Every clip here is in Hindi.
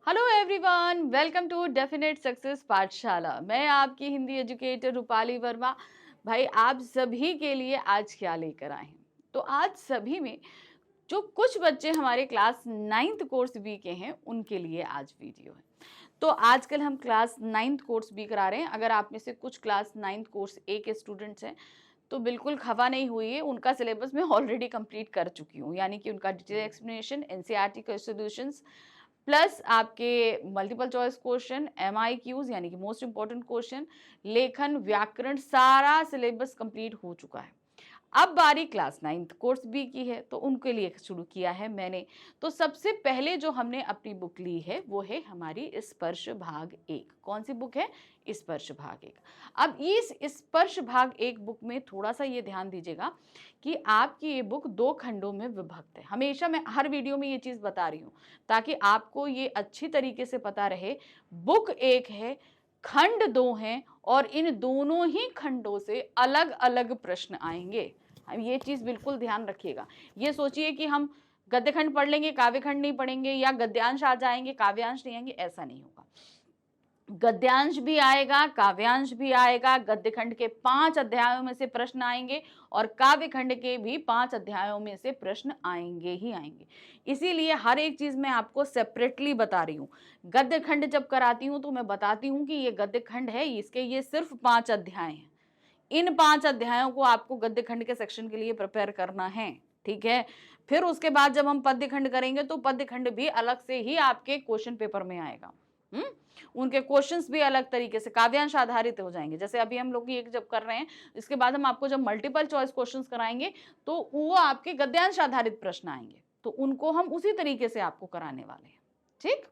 Hello everyone, welcome to definite success Pathshala. मैं आपकी हिंदी एजुकेटर रूपाली वर्मा। भाई, आप सभी के लिए आज क्या लेकर आए हैं? तो आज सभी में जो कुछ बच्चे हमारे क्लास 9th कोर्स बी के हैं उनके लिए आज वीडियो है। तो आजकल हम क्लास 9th कोर्स बी करा रहे हैं। अगर आप में से कुछ क्लास 9th कोर्स ए के स्टूडेंट्स हैं तो बिल्कुल खफा नहीं हुई है, उनका सिलेबस मैं ऑलरेडी कंप्लीट कर चुकी हूँ। यानी कि उनका डिटेल एक्सप्लेनेशन, एनसीईआरटी के सॉल्यूशंस प्लस आपके मल्टीपल चॉइस क्वेश्चन, MIQs यानी कि मोस्ट इंपॉर्टेंट क्वेश्चन, लेखन, व्याकरण, सारा सिलेबस कंप्लीट हो चुका है। अब बारी क्लास 9th कोर्स बी की है, तो उनके लिए शुरू किया है मैंने। तो सबसे पहले जो हमने अपनी बुक ली है वो है हमारी स्पर्श भाग 1। कौन सी बुक है? स्पर्श भाग 1। अब इस स्पर्श भाग 1 बुक में थोड़ा सा ये ध्यान दीजिएगा कि आपकी ये बुक 2 खंडों में विभक्त है। हमेशा मैं हर वीडियो में ये चीज़ बता रही हूँ ताकि आपको ये अच्छी तरीके से पता रहे। बुक 1 है, खंड 2 हैं और इन दोनों ही खंडों से अलग अलग प्रश्न आएंगे। हम ये चीज़ बिल्कुल ध्यान रखिएगा। ये सोचिए कि हम गद्य खंड पढ़ लेंगे, काव्य खंड नहीं पढ़ेंगे, या गद्यांश आ जाएंगे काव्यांश नहीं आएंगे, ऐसा नहीं होगा। गद्यांश भी आएगा, काव्यांश भी आएगा। गद्य खंड के 5 अध्यायों में से प्रश्न आएंगे और काव्य खंड के भी 5 अध्यायों में से प्रश्न आएंगे ही आएंगे। इसीलिए हर एक चीज मैं आपको सेपरेटली बता रही हूँ। गद्य खंड जब कराती हूँ तो मैं बताती हूँ कि ये गद्य खंड है, इसके ये सिर्फ 5 अध्याय हैं। इन 5 अध्यायों को आपको गद्य खंड के सेक्शन के लिए प्रिपेयर करना है, ठीक है। फिर उसके बाद जब हम पद्य खंड करेंगे तो पद्य खंड भी अलग से ही आपके क्वेश्चन पेपर में आएगा। उनके क्वेश्चंस भी अलग तरीके से काव्यांश आधारित हो जाएंगे। जैसे अभी हम लोग ये जब कर रहे हैं, इसके बाद हम आपको जब मल्टीपल चॉइस क्वेश्चंस कराएंगे तो वो आपके गद्यांश आधारित प्रश्न आएंगे, तो उनको हम उसी तरीके से आपको कराने वाले हैं, ठीक।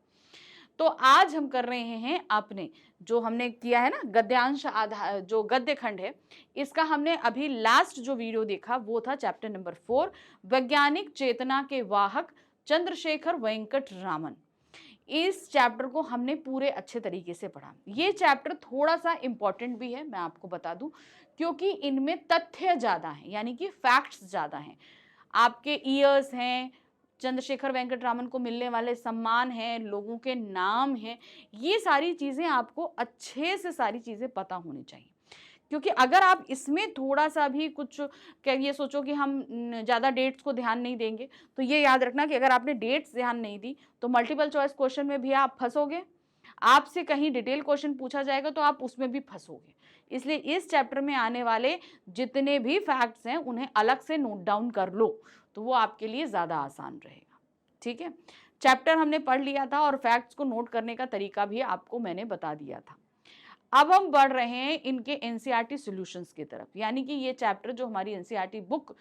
तो आज हम कर रहे हैं आपने जो हमने किया है ना गद्यांश आधार, जो गद्य खंड है, इसका हमने अभी लास्ट जो वीडियो देखा वो था चैप्टर नंबर 4, वैज्ञानिक चेतना के वाहक चंद्रशेखर वेंकट रामन। इस चैप्टर को हमने पूरे अच्छे तरीके से पढ़ा। ये चैप्टर थोड़ा सा इंपॉर्टेंट भी है, मैं आपको बता दूं, क्योंकि इनमें तथ्य ज्यादा हैं, यानी कि फैक्ट्स ज्यादा हैं। आपके ईयर्स हैं, चंद्रशेखर वेंकट रामन को मिलने वाले सम्मान हैं, लोगों के नाम हैं, ये सारी चीजें आपको अच्छे से सारी चीजें पता होनी चाहिए। क्योंकि अगर आप इसमें थोड़ा सा भी कुछ ये सोचो कि हम ज़्यादा डेट्स को ध्यान नहीं देंगे, तो ये याद रखना कि अगर आपने डेट्स ध्यान नहीं दी तो मल्टीपल चॉइस क्वेश्चन में भी आप फंसोगे। आपसे कहीं डिटेल क्वेश्चन पूछा जाएगा तो आप उसमें भी फंसोगे। इसलिए इस चैप्टर में आने वाले जितने भी फैक्ट्स हैं उन्हें अलग से नोट डाउन कर लो, तो वो आपके लिए ज़्यादा आसान रहेगा, ठीक है। चैप्टर हमने पढ़ लिया था और फैक्ट्स को नोट करने का तरीका भी आपको मैंने बता दिया था। अब हम बढ़ रहे हैं इनके एनसीईआरटी सॉल्यूशंस की तरफ। यानी कि ये चैप्टर जो हमारी एनसीईआरटी बुक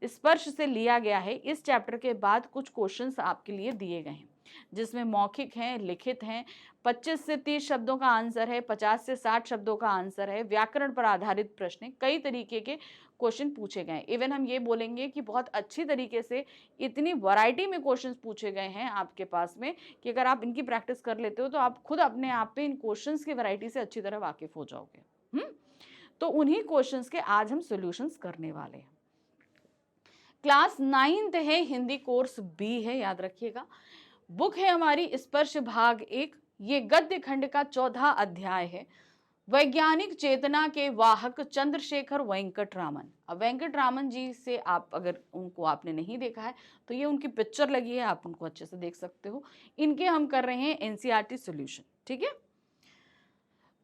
स्पर्श से लिया गया है, इस चैप्टर के बाद कुछ क्वेश्चंस आपके लिए दिए गए हैं जिसमें मौखिक हैं, लिखित हैं, 25 से 30 शब्दों का आंसर है, 50 से 60 शब्दों का आंसर है, व्याकरण पर आधारित प्रश्न, कई तरीके के क्वेश्चन पूछे गए। इवन हम ये बोलेंगे कि बहुत अच्छी तरीके से इतनी वैरायटी में क्वेश्चन पूछे गए हैं आपके पास में कि अगर आप इनकी प्रैक्टिस कर लेते हो तो आप खुद अपने आप पे इन क्वेश्चंस की वैरायटी से अच्छी तरह वाकिफ हो जाओगे। तो उन्हीं क्वेश्चंस के आज हम सॉल्यूशंस करने वाले हैं। क्लास 9th है, हिंदी कोर्स बी है, याद रखिएगा। बुक है हमारी स्पर्श भाग 1। ये गद्य खंड का 14 अध्याय है, वैज्ञानिक चेतना के वाहक चंद्रशेखर वेंकट रामन। अब वेंकट रामन जी से आप अगर उनको आपने नहीं देखा है तो ये उनकी पिक्चर लगी है, आप उनको अच्छे से देख सकते हो। इनके हम कर रहे हैं एनसीईआरटी सॉल्यूशन, ठीक है।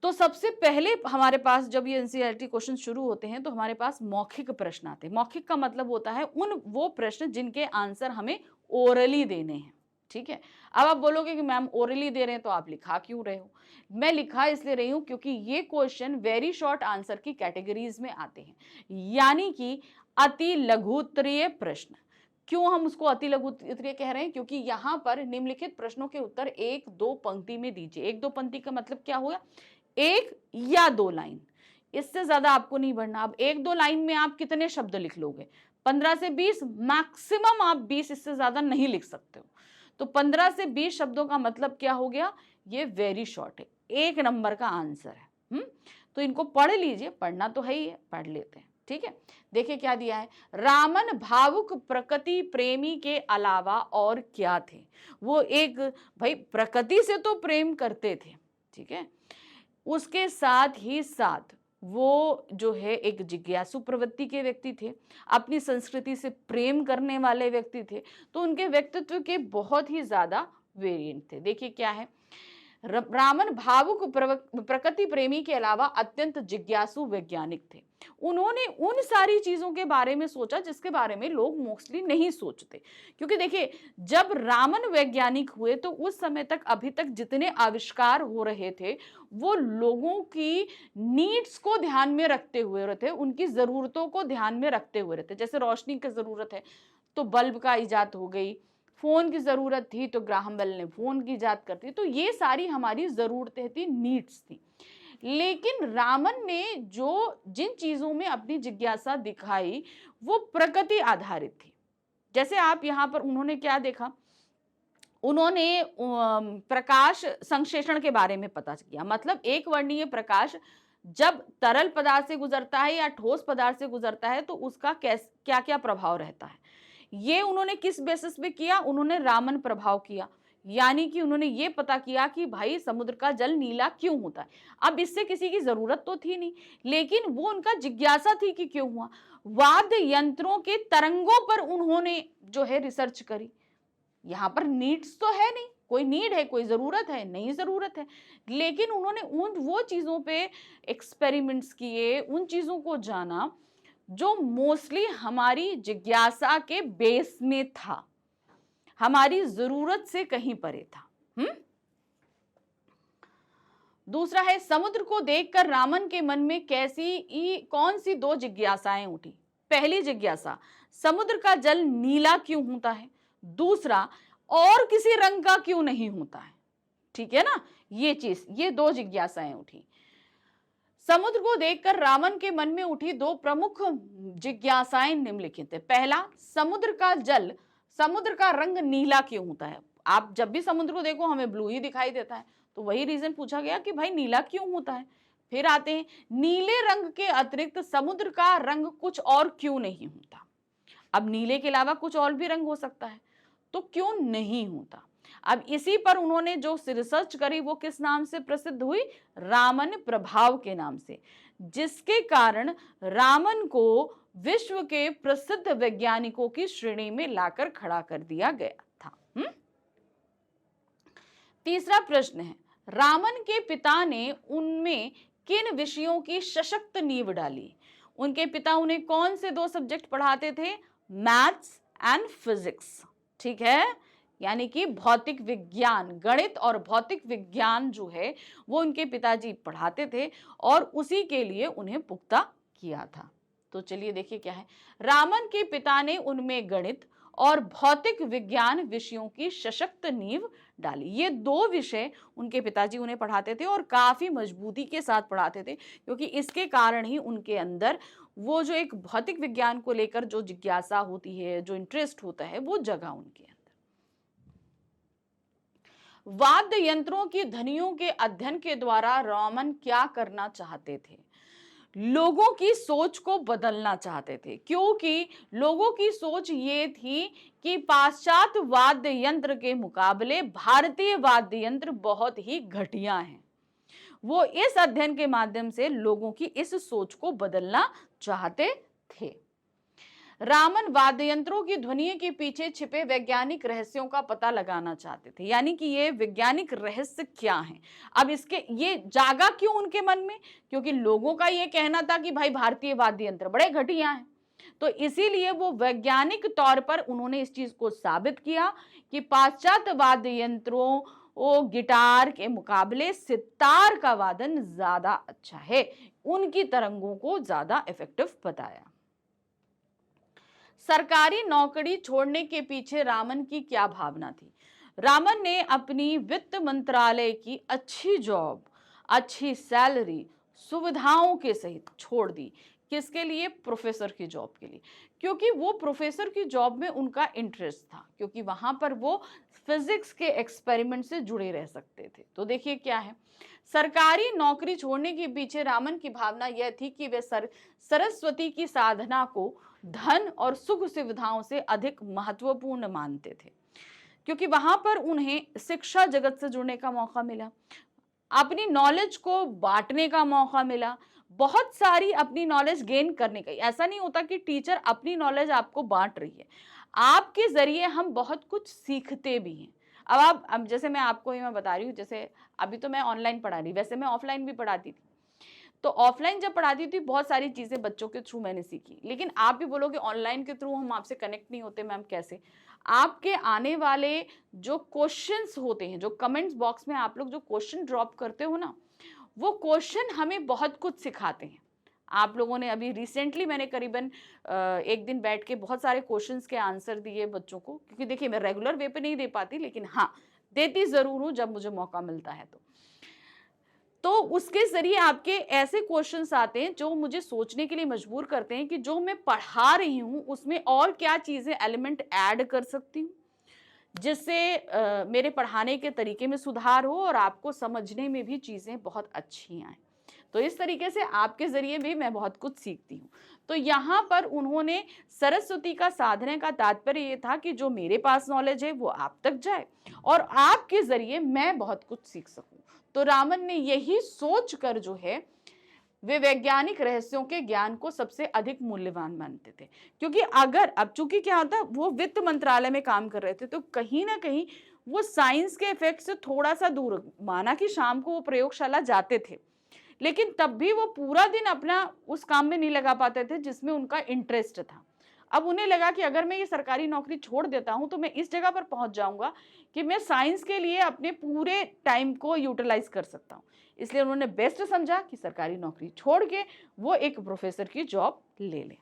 तो सबसे पहले हमारे पास जब ये एनसीईआरटी क्वेश्चन शुरू होते हैं तो हमारे पास मौखिक प्रश्न आते हैं। मौखिक का मतलब होता है वो प्रश्न जिनके आंसर हमें ओरली देने हैं, ठीक है। अब आप बोलोगे कि मैम ओरली दे रहे हैं तो आप लिखा क्यों रहे हो? मैं लिखा इसलिए रही हूं क्योंकि ये क्वेश्चन वेरी शॉर्ट आंसर की कैटेगरीज में आते हैं, यानी कि अति लघु उत्तरीय प्रश्न। क्यों हम उसको अति लघु उत्तरीय कह रहे हैं? क्योंकि यहाँ पर निम्नलिखित प्रश्नों के उत्तर 1-2 पंक्ति में दीजिए। 1-2 पंक्ति का मतलब क्या होगा? 1 या 2 लाइन, इससे ज्यादा आपको नहीं बढ़ना। अब 1-2 लाइन में आप कितने शब्द लिख लोगे? 15 से 20, मैक्सिमम आप 20, इससे ज्यादा नहीं लिख सकते हो। तो 15 से 20 शब्दों का मतलब क्या हो गया? ये वेरी शॉर्ट है, 1 नंबर का आंसर है। तो इनको पढ़ लीजिए, पढ़ना तो है ही है, पढ़ लेते हैं। ठीक है, देखिए क्या दिया है, रामन भावुक प्रकृति प्रेमी के अलावा और क्या थे। वो एक भाई प्रकृति से तो प्रेम करते थे, ठीक है, उसके साथ ही साथ वो जो है एक जिज्ञासु प्रवृत्ति के व्यक्ति थे, अपनी संस्कृति से प्रेम करने वाले व्यक्ति थे। तो उनके व्यक्तित्व के बहुत ही ज्यादा वेरिएंट थे। देखिए क्या है, रामन भावुक प्रकृति प्रेमी के अलावा अत्यंत जिज्ञासु वैज्ञानिक थे। उन्होंने उन सारी चीजों के बारे में सोचा जिसके बारे में लोग मोस्टली नहीं सोचते, क्योंकि देखिए जब रामन वैज्ञानिक हुए तो उस समय तक अभी तक जितने आविष्कार हो रहे थे वो लोगों की नीड्स को ध्यान में रखते हुए रहते, उनकी जरूरतों को ध्यान में रखते हुए रहते। जैसे रोशनी की जरूरत है तो बल्ब का इजाद हो गई, फोन की जरूरत थी तो ग्राहम बेल ने फोन की इजाद कर दी। तो ये सारी हमारी जरूरतें थी, नीड्स थी। लेकिन रामन ने जो जिन चीजों में अपनी जिज्ञासा दिखाई वो प्रकृति आधारित थी। जैसे आप यहाँ पर उन्होंने क्या देखा, उन्होंने प्रकाश संश्लेषण के बारे में पता किया। मतलब एक वर्णीय प्रकाश जब तरल पदार्थ से गुजरता है या ठोस पदार्थ से गुजरता है तो उसका क्या क्या प्रभाव रहता है, ये उन्होंने किस बेसिस पे किया, उन्होंने रामन प्रभाव किया। यानी कि उन्होंने ये पता किया कि भाई समुद्र का जल नीला क्यों होता है। अब इससे किसी की जरूरत तो थी नहीं, लेकिन वो उनका जिज्ञासा थी कि क्यों हुआ। वाद्य यंत्रों के तरंगों पर उन्होंने जो है रिसर्च करी। यहाँ पर नीड्स तो है नहीं, कोई नीड है, कोई जरूरत है नहीं, जरूरत है, लेकिन उन्होंने उन वो चीजों पे एक्सपेरिमेंट्स किए, उन चीजों को जाना जो मोस्टली हमारी जिज्ञासा के बेस में था, हमारी जरूरत से कहीं परे था। दूसरा है, समुद्र को देखकर रामन के मन में कौन सी दो जिज्ञासाएं उठी। पहली जिज्ञासा, समुद्र का जल नीला क्यों होता है। दूसरा, और किसी रंग का क्यों नहीं होता है। ठीक है ना, ये दो जिज्ञासाएं उठी। समुद्र को देखकर रामन के मन में उठी दो प्रमुख जिज्ञासाएं निम्नलिखित है। पहला, समुद्र का रंग नीला क्यों होता है। आप जब भी समुद्र को देखो हमें ब्लू ही दिखाई देता है, तो वही रीजन पूछा गया कि भाई नीला क्यों होता है। फिर आते हैं, नीले रंग के अतिरिक्त समुद्र का रंग कुछ और क्यों नहीं होता। अब नीले के अलावा कुछ और भी रंग हो सकता है, तो क्यों नहीं होता। अब इसी पर उन्होंने जो रिसर्च करी वो किस नाम से प्रसिद्ध हुई, रामन प्रभाव के नाम से, जिसके कारण रामन को विश्व के प्रसिद्ध वैज्ञानिकों की श्रेणी में लाकर खड़ा कर दिया गया था। तीसरा प्रश्न है, रामन के पिता ने उनमें किन विषयों की सशक्त नींव डाली। उनके पिता उन्हें कौन से दो सब्जेक्ट पढ़ाते थे, मैथ्स एंड फिजिक्स। ठीक है, यानी कि भौतिक विज्ञान, गणित और भौतिक विज्ञान जो है वो उनके पिताजी पढ़ाते थे और उसी के लिए उन्हें पुख्ता किया था। तो चलिए देखिए क्या है, रामन के पिता ने उनमें गणित और भौतिक विज्ञान विषयों की सशक्त नींव डाली। ये दो विषय उनके पिताजी उन्हें पढ़ाते थे और काफी मजबूती के साथ पढ़ाते थे, क्योंकि इसके कारण ही उनके अंदर वो जो एक भौतिक विज्ञान को लेकर जो जिज्ञासा होती है, जो इंटरेस्ट होता है, वो जगा उनके अंदर। वाद्य यंत्रों की ध्वनियों के अध्ययन के द्वारा रामन क्या करना चाहते थे, लोगों की सोच को बदलना चाहते थे। क्योंकि लोगों की सोच ये थी कि पाश्चात्य वाद्य यंत्र के मुकाबले भारतीय वाद्य यंत्र बहुत ही घटिया हैं। वो इस अध्ययन के माध्यम से लोगों की इस सोच को बदलना चाहते थे। रामन वाद्य यंत्रों की ध्वनि के पीछे छिपे वैज्ञानिक रहस्यों का पता लगाना चाहते थे, यानी कि ये वैज्ञानिक रहस्य क्या हैं। अब इसके ये जागा क्यों उनके मन में, क्योंकि लोगों का ये कहना था कि भाई भारतीय वाद्य यंत्र बड़े घटिया हैं। तो इसीलिए वो वैज्ञानिक तौर पर उन्होंने इस चीज को साबित किया कि पाश्चात्य वाद्य यंत्रों गिटार के मुकाबले सितार का वादन ज्यादा अच्छा है, उनकी तरंगों को ज्यादा इफेक्टिव बताया। सरकारी नौकरी छोड़ने के पीछे रामन की क्या भावना थी। रामन ने अपनी वित्त मंत्रालय की अच्छी जॉब, अच्छी सैलरी, सुविधाओं के सहित छोड़ दी। किसके लिए? प्रोफेसर की जॉब के लिए, क्योंकि वो प्रोफेसर की जॉब में उनका इंटरेस्ट था, क्योंकि वहां पर वो फिजिक्स के एक्सपेरिमेंट से जुड़े रह सकते थे। तो देखिए क्या है, सरकारी नौकरी छोड़ने के पीछे रामन की भावना यह थी कि वे सरस्वती की साधना को धन और सुख सुविधाओं से अधिक महत्वपूर्ण मानते थे, क्योंकि वहां पर उन्हें शिक्षा जगत से जुड़ने का मौका मिला, अपनी नॉलेज को बांटने का मौका मिला, बहुत सारी अपनी नॉलेज गेन करने का। ऐसा नहीं होता कि टीचर अपनी नॉलेज आपको बांट रही है, आपके जरिए हम बहुत कुछ सीखते भी हैं। अब जैसे मैं आपको मैं बता रही हूँ, जैसे अभी तो मैं ऑनलाइन पढ़ा रही, वैसे मैं ऑफलाइन भी पढ़ाती थी। तो ऑफलाइन जब पढ़ाती थी बहुत सारी चीजें बच्चों के थ्रू मैंने सीखी, लेकिन आप भी बोलोगे ऑनलाइन के थ्रू हम आपसे कनेक्ट नहीं होते मैम, कैसे? आपके आने वाले जो क्वेश्चंस होते हैं, जो कमेंट्स बॉक्स में आप लोग जो क्वेश्चन ड्रॉप करते हो ना, वो क्वेश्चन हमें बहुत कुछ सिखाते हैं। आप लोगों ने अभी रिसेंटली मैंने करीबन एक दिन बैठ के बहुत सारे क्वेश्चंस के आंसर दिए बच्चों को, क्योंकि देखिए मैं रेगुलर वे पे नहीं दे पाती, लेकिन हाँ देती जरूर हूँ जब मुझे मौका मिलता है। तो उसके जरिए आपके ऐसे क्वेश्चंस आते हैं जो मुझे सोचने के लिए मजबूर करते हैं कि जो मैं पढ़ा रही हूँ उसमें और क्या चीजें एलिमेंट ऐड कर सकती हूँ, जिससे मेरे पढ़ाने के तरीके में सुधार हो और आपको समझने में भी चीजें बहुत अच्छी आए। तो इस तरीके से आपके जरिए भी मैं बहुत कुछ सीखती हूँ। तो यहाँ पर उन्होंने सरस्वती का साधने का तात्पर्य ये था कि जो मेरे पास नॉलेज है वो आप तक जाए और आपके जरिए मैं बहुत कुछ सीख सकूं। तो रामन ने यही सोच कर जो है वे वैज्ञानिक रहस्यों के ज्ञान को सबसे अधिक मूल्यवान मानते थे, क्योंकि अगर अब चूंकि क्या होता, वो वित्त मंत्रालय में काम कर रहे थे, तो कहीं ना कहीं वो साइंस के इफेक्ट से थोड़ा सा दूर, माना कि शाम को वो प्रयोगशाला जाते थे, लेकिन तब भी वो पूरा दिन अपना उस काम में नहीं लगा पाते थे जिसमें उनका इंटरेस्ट था। अब उन्हें लगा कि अगर मैं ये सरकारी नौकरी छोड़ देता हूं तो मैं इस जगह पर पहुंच जाऊंगा कि मैं साइंस के लिए अपने पूरे टाइम को यूटिलाइज कर सकता हूं। इसलिए उन्होंने बेस्ट समझा कि सरकारी नौकरी छोड़ के वो एक प्रोफेसर की जॉब ले ले।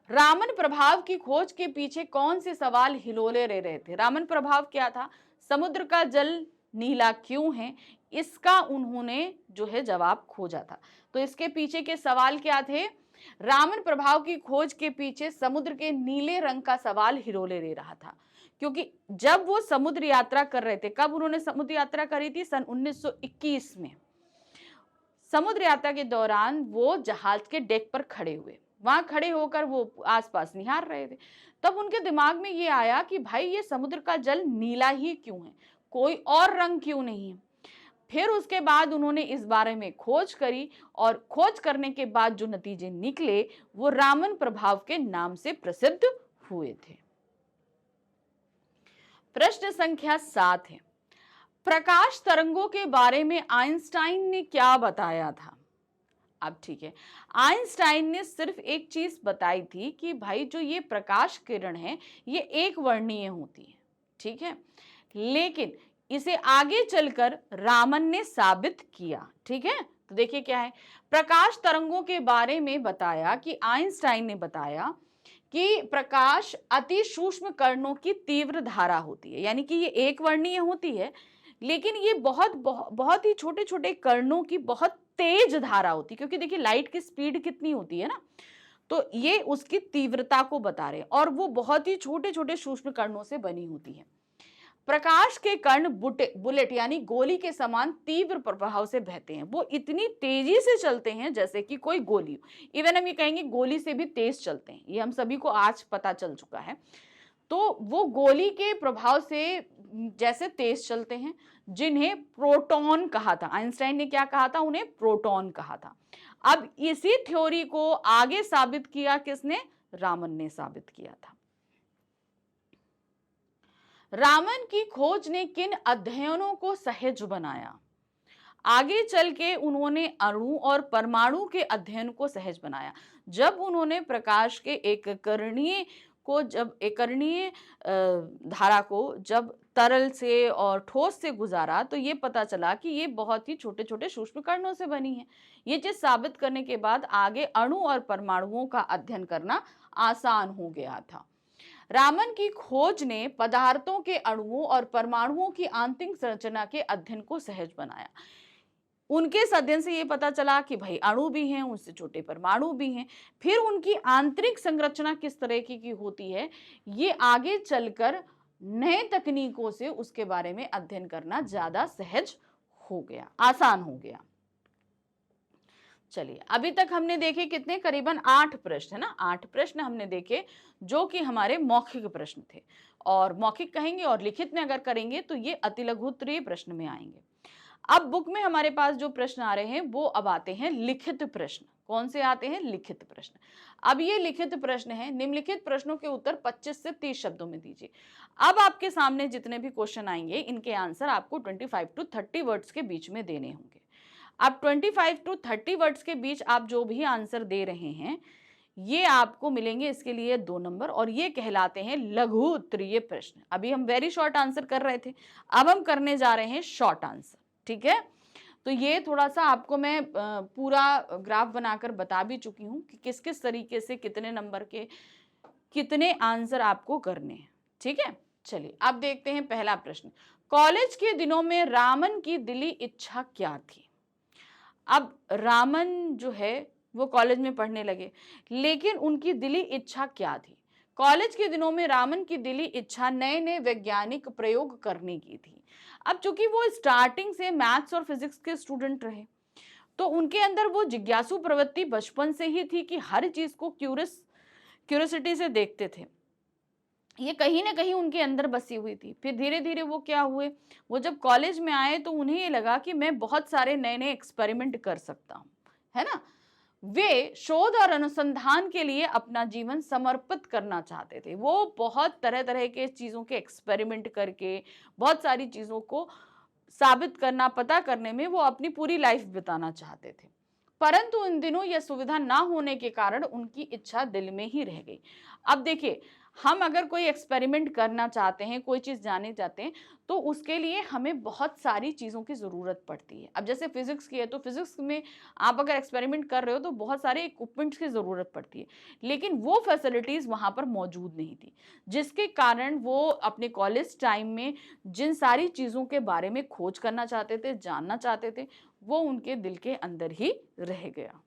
रामन प्रभाव की खोज के पीछे कौन से सवाल हिलोले रह रहे थे? रामन प्रभाव क्या था? समुद्र का जल नीला क्यों है, इसका उन्होंने जो है जवाब खोजा था। तो इसके पीछे के सवाल क्या थे? रामन प्रभाव की खोज के पीछे समुद्र के नीले रंग का सवाल हिलोले ले रहा था, क्योंकि जब वो समुद्र यात्रा कर रहे थे, कब उन्होंने समुद्र यात्रा करी थी? सन 1921 में। समुद्र यात्रा के दौरान वो जहाज के डेक पर खड़े हुए, वहां खड़े होकर वो आसपास निहार रहे थे। तब उनके दिमाग में ये आया कि भाई ये समुद्र का जल नीला ही क्यों है, कोई और रंग क्यों नहीं है? फिर उसके बाद उन्होंने इस बारे में खोज करी और खोज करने के बाद जो नतीजे निकले वो रामन प्रभाव के नाम से प्रसिद्ध हुए थे। प्रश्न संख्या 7 है, प्रकाश तरंगों के बारे में आइंस्टाइन ने क्या बताया था? अब ठीक है, आइंस्टाइन ने सिर्फ एक चीज बताई थी कि भाई जो ये प्रकाश किरण है ये एक वर्णीय होती है, ठीक है, लेकिन इसे आगे चलकर रामन ने साबित किया। ठीक है, तो देखिए क्या है, प्रकाश तरंगों के बारे में बताया कि आइंस्टाइन ने बताया कि प्रकाश अति सूक्ष्म कणों की तीव्र धारा होती है, यानी कि ये एक वर्णीय होती है, लेकिन ये बहुत ही छोटे छोटे कणों की बहुत तेज धारा होती है, क्योंकि देखिए लाइट की स्पीड कितनी होती है ना, तो ये उसकी तीव्रता को बता रहे हैं और वो बहुत ही छोटे छोटे सूक्ष्म कणों से बनी होती है। प्रकाश के कण बुलेट यानी गोली के समान तीव्र प्रभाव से बहते हैं, वो इतनी तेजी से चलते हैं जैसे कि कोई गोली, इवन हम ये कहेंगे गोली से भी तेज चलते हैं, ये हम सभी को आज पता चल चुका है। तो वो गोली के प्रभाव से जैसे तेज चलते हैं, जिन्हें प्रोटॉन कहा था। आइंस्टाइन ने क्या कहा था? उन्हें प्रोटॉन कहा था। अब इसी थ्योरी को आगे साबित किया किसने? रामन ने साबित किया था। रामन की खोज ने किन अध्ययनों को सहज बनाया? आगे चल के उन्होंने अणु और परमाणु के अध्ययन को सहज बनाया। जब उन्होंने प्रकाश के एककरणीय धारा को जब तरल से और ठोस से गुजारा, तो ये पता चला कि ये बहुत ही छोटे छोटे सूक्ष्म कणों से बनी है। ये चीज साबित करने के बाद आगे अणु और परमाणुओं का अध्ययन करना आसान हो गया था। रामन की खोज ने पदार्थों के अणुओं और परमाणुओं की आंतरिक संरचना के अध्ययन को सहज बनाया। उनके इस अध्ययन से ये पता चला कि भाई अणु भी हैं, उनसे छोटे परमाणु भी हैं। फिर उनकी आंतरिक संरचना किस तरह की होती है, ये आगे चलकर नए तकनीकों से उसके बारे में अध्ययन करना ज्यादा सहज हो गया, आसान हो गया। चलिए, अभी तक हमने देखे कितने, करीबन 8 प्रश्न, है ना, 8 प्रश्न हमने देखे जो कि हमारे मौखिक प्रश्न थे। और मौखिक कहेंगे और लिखित में अगर करेंगे तो ये अतिलघु उत्तरीय प्रश्न में आएंगे। अब बुक में हमारे पास जो प्रश्न आ रहे हैं वो अब आते हैं लिखित प्रश्न। कौन से आते हैं? लिखित प्रश्न। अब ये लिखित प्रश्न है, निम्नलिखित प्रश्नों के उत्तर 25 से 30 शब्दों में दीजिए। अब आपके सामने जितने भी क्वेश्चन आएंगे इनके आंसर आपको 25 टू 30 वर्ड्स के बीच में देने होंगे। अब 25 टू 30 वर्ड्स के बीच आप जो भी आंसर दे रहे हैं ये आपको मिलेंगे इसके लिए 2 नंबर, और ये कहलाते हैं लघु उत्तरीय प्रश्न। अभी हम वेरी शॉर्ट आंसर कर रहे थे, अब हम करने जा रहे हैं शॉर्ट आंसर, ठीक है। तो ये थोड़ा सा आपको मैं पूरा ग्राफ बनाकर बता भी चुकी हूँ कि किस किस तरीके से कितने नंबर के कितने आंसर आपको करने हैं, ठीक है। चलिए अब देखते हैं पहला प्रश्न। कॉलेज के दिनों में रामन की दिली इच्छा क्या थी? अब रामन जो है वो कॉलेज में पढ़ने लगे, लेकिन उनकी दिली इच्छा क्या थी? कॉलेज के दिनों में रामन की दिली इच्छा नए नए वैज्ञानिक प्रयोग करने की थी। अब चूंकि वो स्टार्टिंग से मैथ्स और फिजिक्स के स्टूडेंट रहे तो उनके अंदर वो जिज्ञासु प्रवृत्ति बचपन से ही थी कि हर चीज को क्यूरियोसिटी से देखते थे। ये कहीं ना कहीं उनके अंदर बसी हुई थी। फिर धीरे धीरे वो क्या हुए, वो जब कॉलेज में आए तो उन्हें ये लगा कि मैं बहुत सारे नए नए एक्सपेरिमेंट कर सकता हूँ, है ना। वे शोध और अनुसंधान के लिए अपना जीवन समर्पित करना चाहते थे। वो बहुत तरह तरह के चीजों के एक्सपेरिमेंट करके बहुत सारी चीजों को साबित करना, पता करने में वो अपनी पूरी लाइफ बिताना चाहते थे। परंतु इन दिनों यह सुविधा ना होने के कारण उनकी इच्छा दिल में ही रह गई। अब देखिए, हम अगर कोई एक्सपेरिमेंट करना चाहते हैं, कोई चीज जानना चाहते हैं, तो उसके लिए हमें बहुत सारी चीजों की जरूरत पड़ती है। अब जैसे फिजिक्स की है तो फिजिक्स में आप अगर एक्सपेरिमेंट कर रहे हो तो बहुत सारे इक्विपमेंट्स की जरूरत पड़ती है, लेकिन वो फैसिलिटीज वहां पर मौजूद नहीं थी, जिसके कारण वो अपने कॉलेज टाइम में जिन सारी चीजों के बारे में खोज करना चाहते थे, जानना चाहते थे, वो उनके दिल के अंदर ही रह गया।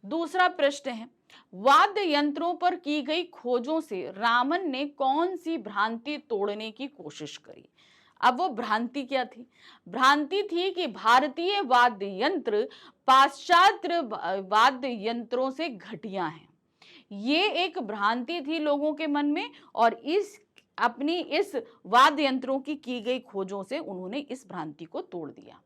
दूसरा प्रश्न है, वाद्य यंत्रों पर की गई खोजों से रामन ने कौन सी भ्रांति तोड़ने की कोशिश करी? अब वो भ्रांति क्या थी? भ्रांति थी कि भारतीय वाद्य यंत्र पाश्चात्य वाद्य यंत्रों से घटिया हैं। ये एक भ्रांति थी लोगों के मन में, और अपनी इस वाद्य यंत्रों की गई खोजों से उन्होंने इस भ्रांति को तोड़ दिया।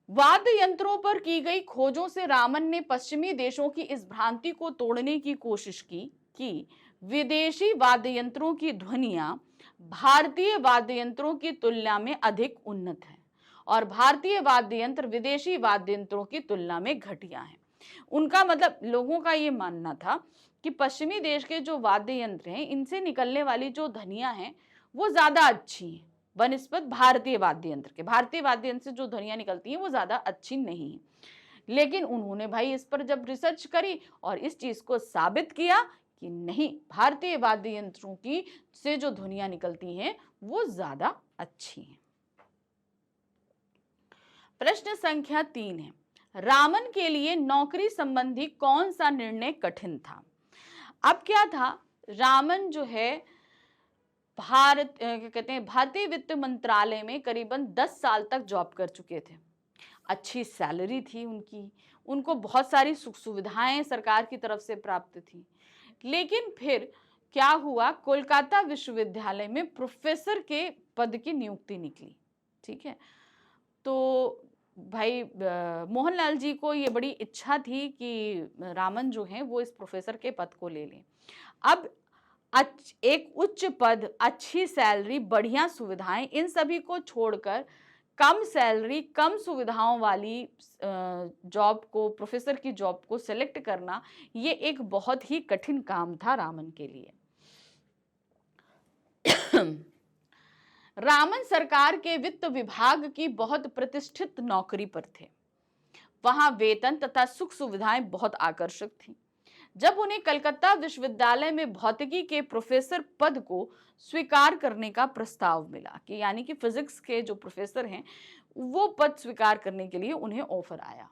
वाद्य यंत्रों पर की गई खोजों से रामन ने पश्चिमी देशों की इस भ्रांति को तोड़ने की कोशिश की कि विदेशी वाद्य यंत्रों की ध्वनियां भारतीय वाद्य यंत्रों की तुलना में अधिक उन्नत हैं और भारतीय वाद्य यंत्र विदेशी वाद्य यंत्रों की तुलना में घटिया हैं। उनका मतलब, लोगों का ये मानना था कि पश्चिमी देश के जो वाद्य यंत्र हैं इनसे निकलने वाली जो ध्वनियां हैं वो ज्यादा अच्छी हैं बनिस्बत भारतीय वाद्य यंत्र के। भारतीय वाद्य यंत्र से जो ध्वनियां निकलती हैं वो ज्यादा अच्छी नहीं है। लेकिन उन्होंने भाई इस पर जब रिसर्च करी और इस चीज को साबित किया कि नहीं, भारतीय वाद्य यंत्रों की से जो ध्वनियां निकलती हैं वो ज्यादा अच्छी हैं। प्रश्न संख्या 3 है, रामन के लिए नौकरी संबंधी कौन सा निर्णय कठिन था? अब क्या था, रामन जो है भारतीय वित्त मंत्रालय में करीबन 10 साल तक जॉब कर चुके थे। अच्छी सैलरी थी उनकी, उनको बहुत सारी सुख सुविधाएं सरकार की तरफ से प्राप्त थी। लेकिन फिर क्या हुआ, कोलकाता विश्वविद्यालय में प्रोफेसर के पद की नियुक्ति निकली, ठीक है। तो भाई मोहनलाल जी को ये बड़ी इच्छा थी कि रामन जो है वो इस प्रोफेसर के पद को ले लें। अब एक उच्च पद, अच्छी सैलरी, बढ़िया सुविधाएं, इन सभी को छोड़कर कम सैलरी, कम सुविधाओं वाली जॉब को, प्रोफेसर की जॉब को सिलेक्ट करना, ये एक बहुत ही कठिन काम था रामन के लिए। रामन सरकार के वित्त विभाग की बहुत प्रतिष्ठित नौकरी पर थे। वहां वेतन तथा सुख सुविधाएं बहुत आकर्षक थी। जब उन्हें कलकत्ता विश्वविद्यालय में भौतिकी के प्रोफेसर पद को स्वीकार करने का प्रस्ताव मिला, कि यानी कि फिजिक्स के जो प्रोफेसर हैं वो पद स्वीकार करने के लिए उन्हें ऑफर आया,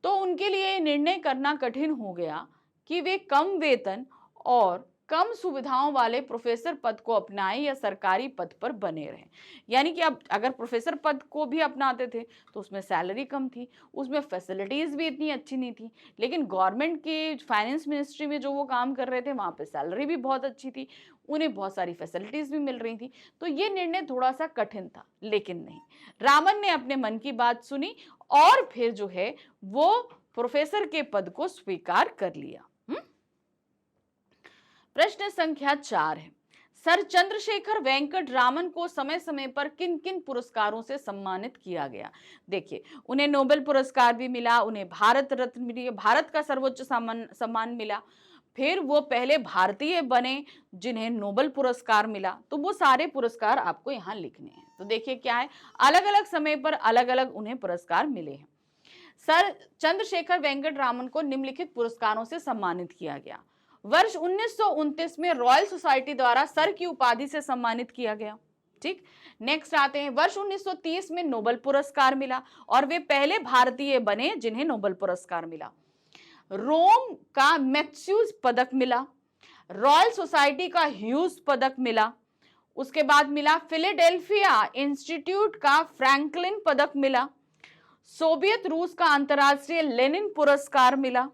तो उनके लिए निर्णय करना कठिन हो गया कि वे कम वेतन और कम सुविधाओं वाले प्रोफेसर पद को अपनाएं या सरकारी पद पर बने रहें। यानी कि अब अगर प्रोफेसर पद को भी अपनाते थे तो उसमें सैलरी कम थी, उसमें फैसिलिटीज भी इतनी अच्छी नहीं थी, लेकिन गवर्नमेंट की फाइनेंस मिनिस्ट्री में जो वो काम कर रहे थे वहां पे सैलरी भी बहुत अच्छी थी, उन्हें बहुत सारी फैसिलिटीज भी मिल रही थी। तो ये निर्णय थोड़ा सा कठिन था, लेकिन नहीं, रामन ने अपने मन की बात सुनी और फिर जो है वो प्रोफेसर के पद को स्वीकार कर लिया। प्रश्न संख्या 4 है, सर चंद्रशेखर वेंकट रामन को समय समय पर किन किन पुरस्कारों से सम्मानित किया गया? देखिए, उन्हें नोबेल पुरस्कार भी मिला, उन्हें भारत रत्न मिली, भारत का सर्वोच्च सम्मान मिला, फिर वो पहले भारतीय बने जिन्हें नोबेल पुरस्कार मिला। तो वो सारे पुरस्कार आपको यहाँ लिखने हैं। तो देखिए क्या है, अलग अलग समय पर अलग अलग उन्हें पुरस्कार मिले हैं। सर चंद्रशेखर वेंकट रामन को निम्नलिखित पुरस्कारों से सम्मानित किया गया। वर्ष 1929 में रॉयल सोसाइटी द्वारा सर की उपाधि से सम्मानित किया गया। ठीक, नेक्स्ट आते हैं, वर्ष 1930 में नोबेल पुरस्कार मिला और वे पहले भारतीय बने जिन्हें नोबेल पुरस्कार मिला। रोम का मैथ्यूज पदक मिला, रॉयल सोसाइटी का ह्यूज पदक मिला, उसके बाद मिला फिलाडेल्फिया इंस्टीट्यूट का फ्रैंकलिन पदक मिला, सोवियत रूस का अंतर्राष्ट्रीय लेनिन पुरस्कार मिला।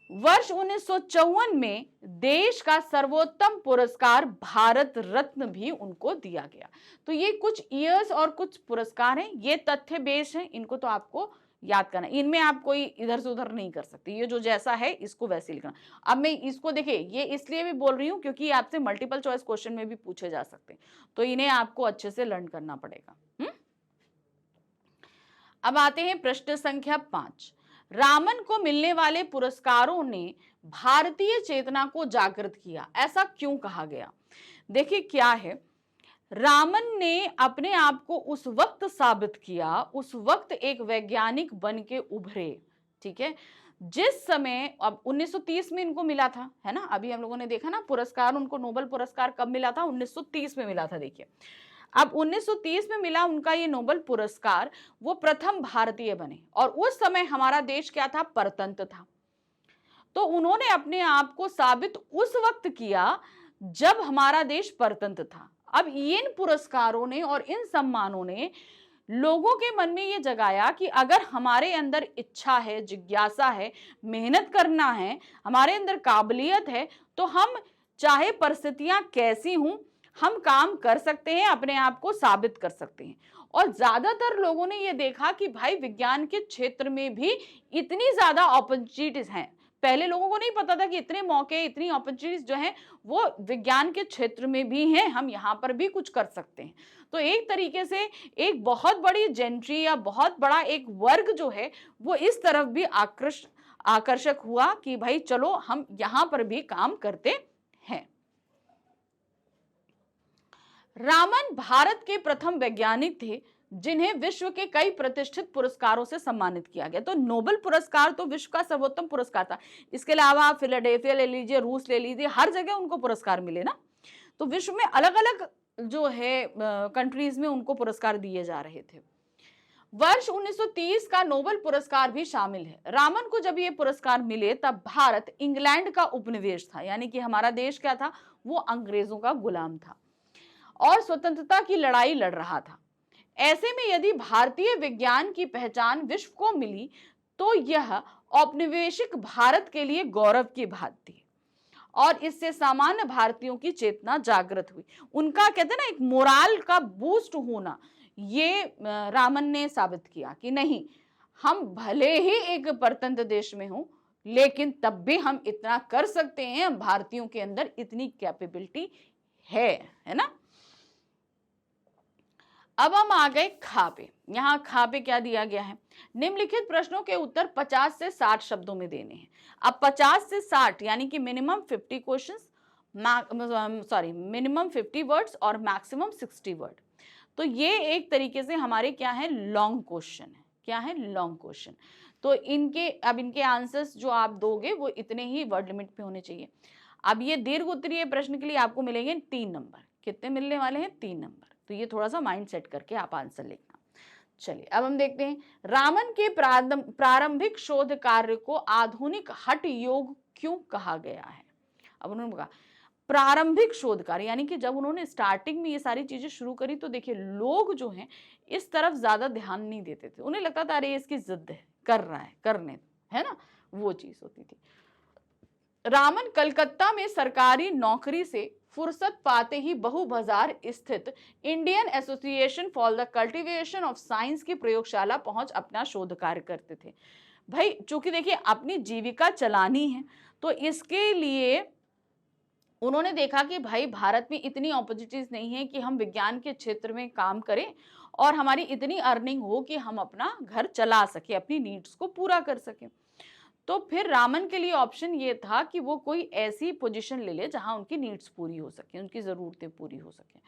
वर्ष 1954 में देश का सर्वोत्तम पुरस्कार भारत रत्न भी उनको दिया गया। तो ये कुछ ईयर्स और कुछ पुरस्कार हैं, ये तथ्य बेस हैं, इनको तो आपको याद करना, इनमें आप कोई इधर से उधर नहीं कर सकते, ये जो जैसा है इसको वैसे लिखना। अब मैं इसको देखिए, ये इसलिए भी बोल रही हूं क्योंकि आपसे मल्टीपल चॉइस क्वेश्चन में भी पूछे जा सकते हैं, तो इन्हें आपको अच्छे से लर्न करना पड़ेगा। अब आते हैं प्रश्न संख्या 5, रामन को मिलने वाले पुरस्कारों ने भारतीय चेतना को जागृत किया, ऐसा क्यों कहा गया? देखिए क्या है, रामन ने अपने आप को उस वक्त साबित किया, उस वक्त एक वैज्ञानिक बन के उभरे। ठीक है, जिस समय, अब 1930 में इनको मिला था, है ना, अभी हम लोगों ने देखा ना पुरस्कार, उनको नोबेल पुरस्कार कब मिला था? 1930 में मिला था। देखिए, अब 1930 में मिला उनका ये नोबेल पुरस्कार, वो प्रथम भारतीय बने और उस समय हमारा देश क्या था? परतंत्र था। तो उन्होंने अपने आप को साबित उस वक्त किया जब हमारा देश परतंत्र था। अब इन पुरस्कारों ने और इन सम्मानों ने लोगों के मन में ये जगाया कि अगर हमारे अंदर इच्छा है, जिज्ञासा है, मेहनत करना है, हमारे अंदर काबिलियत है, तो हम चाहे परिस्थितियां कैसी हों, हम काम कर सकते हैं, अपने आप को साबित कर सकते हैं। और ज्यादातर लोगों ने ये देखा कि भाई विज्ञान के क्षेत्र में भी इतनी ज्यादा अपॉर्चुनिटीज हैं। पहले लोगों को नहीं पता था कि इतने मौके, इतनी अपॉर्चुनिटीज जो हैं वो विज्ञान के क्षेत्र में भी हैं, हम यहाँ पर भी कुछ कर सकते हैं। तो एक तरीके से एक बहुत बड़ी जेंट्री या बहुत बड़ा एक वर्ग जो है वो इस तरफ भी आकर्षक हुआ कि भाई चलो हम यहाँ पर भी काम करते हैं। रामन भारत के प्रथम वैज्ञानिक थे जिन्हें विश्व के कई प्रतिष्ठित पुरस्कारों से सम्मानित किया गया। तो नोबेल पुरस्कार तो विश्व का सर्वोत्तम पुरस्कार था, इसके अलावा आप फिलाडेल्फिया ले लीजिए, रूस ले लीजिए, हर जगह उनको पुरस्कार मिले ना। तो विश्व में अलग अलग जो है कंट्रीज में उनको पुरस्कार दिए जा रहे थे। वर्ष 1930 का नोबेल पुरस्कार भी शामिल है। रामन को जब ये पुरस्कार मिले तब भारत इंग्लैंड का उपनिवेश था, यानी कि हमारा देश क्या था? वो अंग्रेजों का गुलाम था और स्वतंत्रता की लड़ाई लड़ रहा था। ऐसे में यदि भारतीय विज्ञान की पहचान विश्व को मिली तो यह औपनिवेशिक भारत के लिए गौरव की बात थी और इससे सामान्य भारतीयों की चेतना जागृत हुई। उनका कहते हैं ना एक मोराल का बूस्ट होना, ये रामन ने साबित किया कि नहीं, हम भले ही एक परतंत्र देश में हों लेकिन तब भी हम इतना कर सकते हैं, भारतीयों के अंदर इतनी कैपेबिलिटी है ना। अब हम आ गए खा पे। यहाँ खा पे क्या दिया गया है? निम्नलिखित प्रश्नों के उत्तर 50 से 60 शब्दों में देने हैं। अब 50 से 60 यानी कि मिनिमम 50 क्वेश्चंस, मिनिमम 50 वर्ड्स और मैक्सिमम 60 वर्ड। तो ये एक तरीके से हमारे क्या है? लॉन्ग क्वेश्चन है। क्या है? Long question. तो इनके आंसर्स जो आप दोगे वो इतने ही वर्ड लिमिट पे होने चाहिए। अब ये दीर्घ उत्तरीय प्रश्न के लिए आपको मिलेंगे 3 नंबर। कितने मिलने वाले हैं? 3 नंबर। तो ये थोड़ा सा माइंड सेट करके आप आंसर लिखना। चलिए अब हम देखते हैं, रामन के प्रारंभिक शोध कार्य को आधुनिक हठ योग क्यों कहा गया है? अब उन्होंने कहा प्रारंभिक शोध कार्य, यानी कि जब उन्होंने स्टार्टिंग में ये सारी चीजें शुरू करी तो देखिए लोग जो हैं इस तरफ ज्यादा ध्यान नहीं देते थे। उन्हें लगता था अरे इसकी जिद है, कर रहा है, करने दो, है ना, वो चीज होती थी। रामन कलकत्ता में सरकारी नौकरी से फुर्सत पाते ही बहु बाजार स्थित Indian association for the cultivation of science की प्रयोगशाला पहुंच अपना शोध कार्य करते थे। भाई चूंकि देखिए अपनी जीविका चलानी है तो इसके लिए उन्होंने देखा कि भाई भारत में इतनी अपॉर्चुनिटीज नहीं है कि हम विज्ञान के क्षेत्र में काम करें और हमारी इतनी अर्निंग हो कि हम अपना घर चला सके, अपनी नीड्स को पूरा कर सके। तो फिर रामन के लिए ऑप्शन ये था कि वो कोई ऐसी पोजीशन ले ले जहां उनकी नीड्स पूरी हो सके, उनकी ज़रूरतें पूरी हो सके।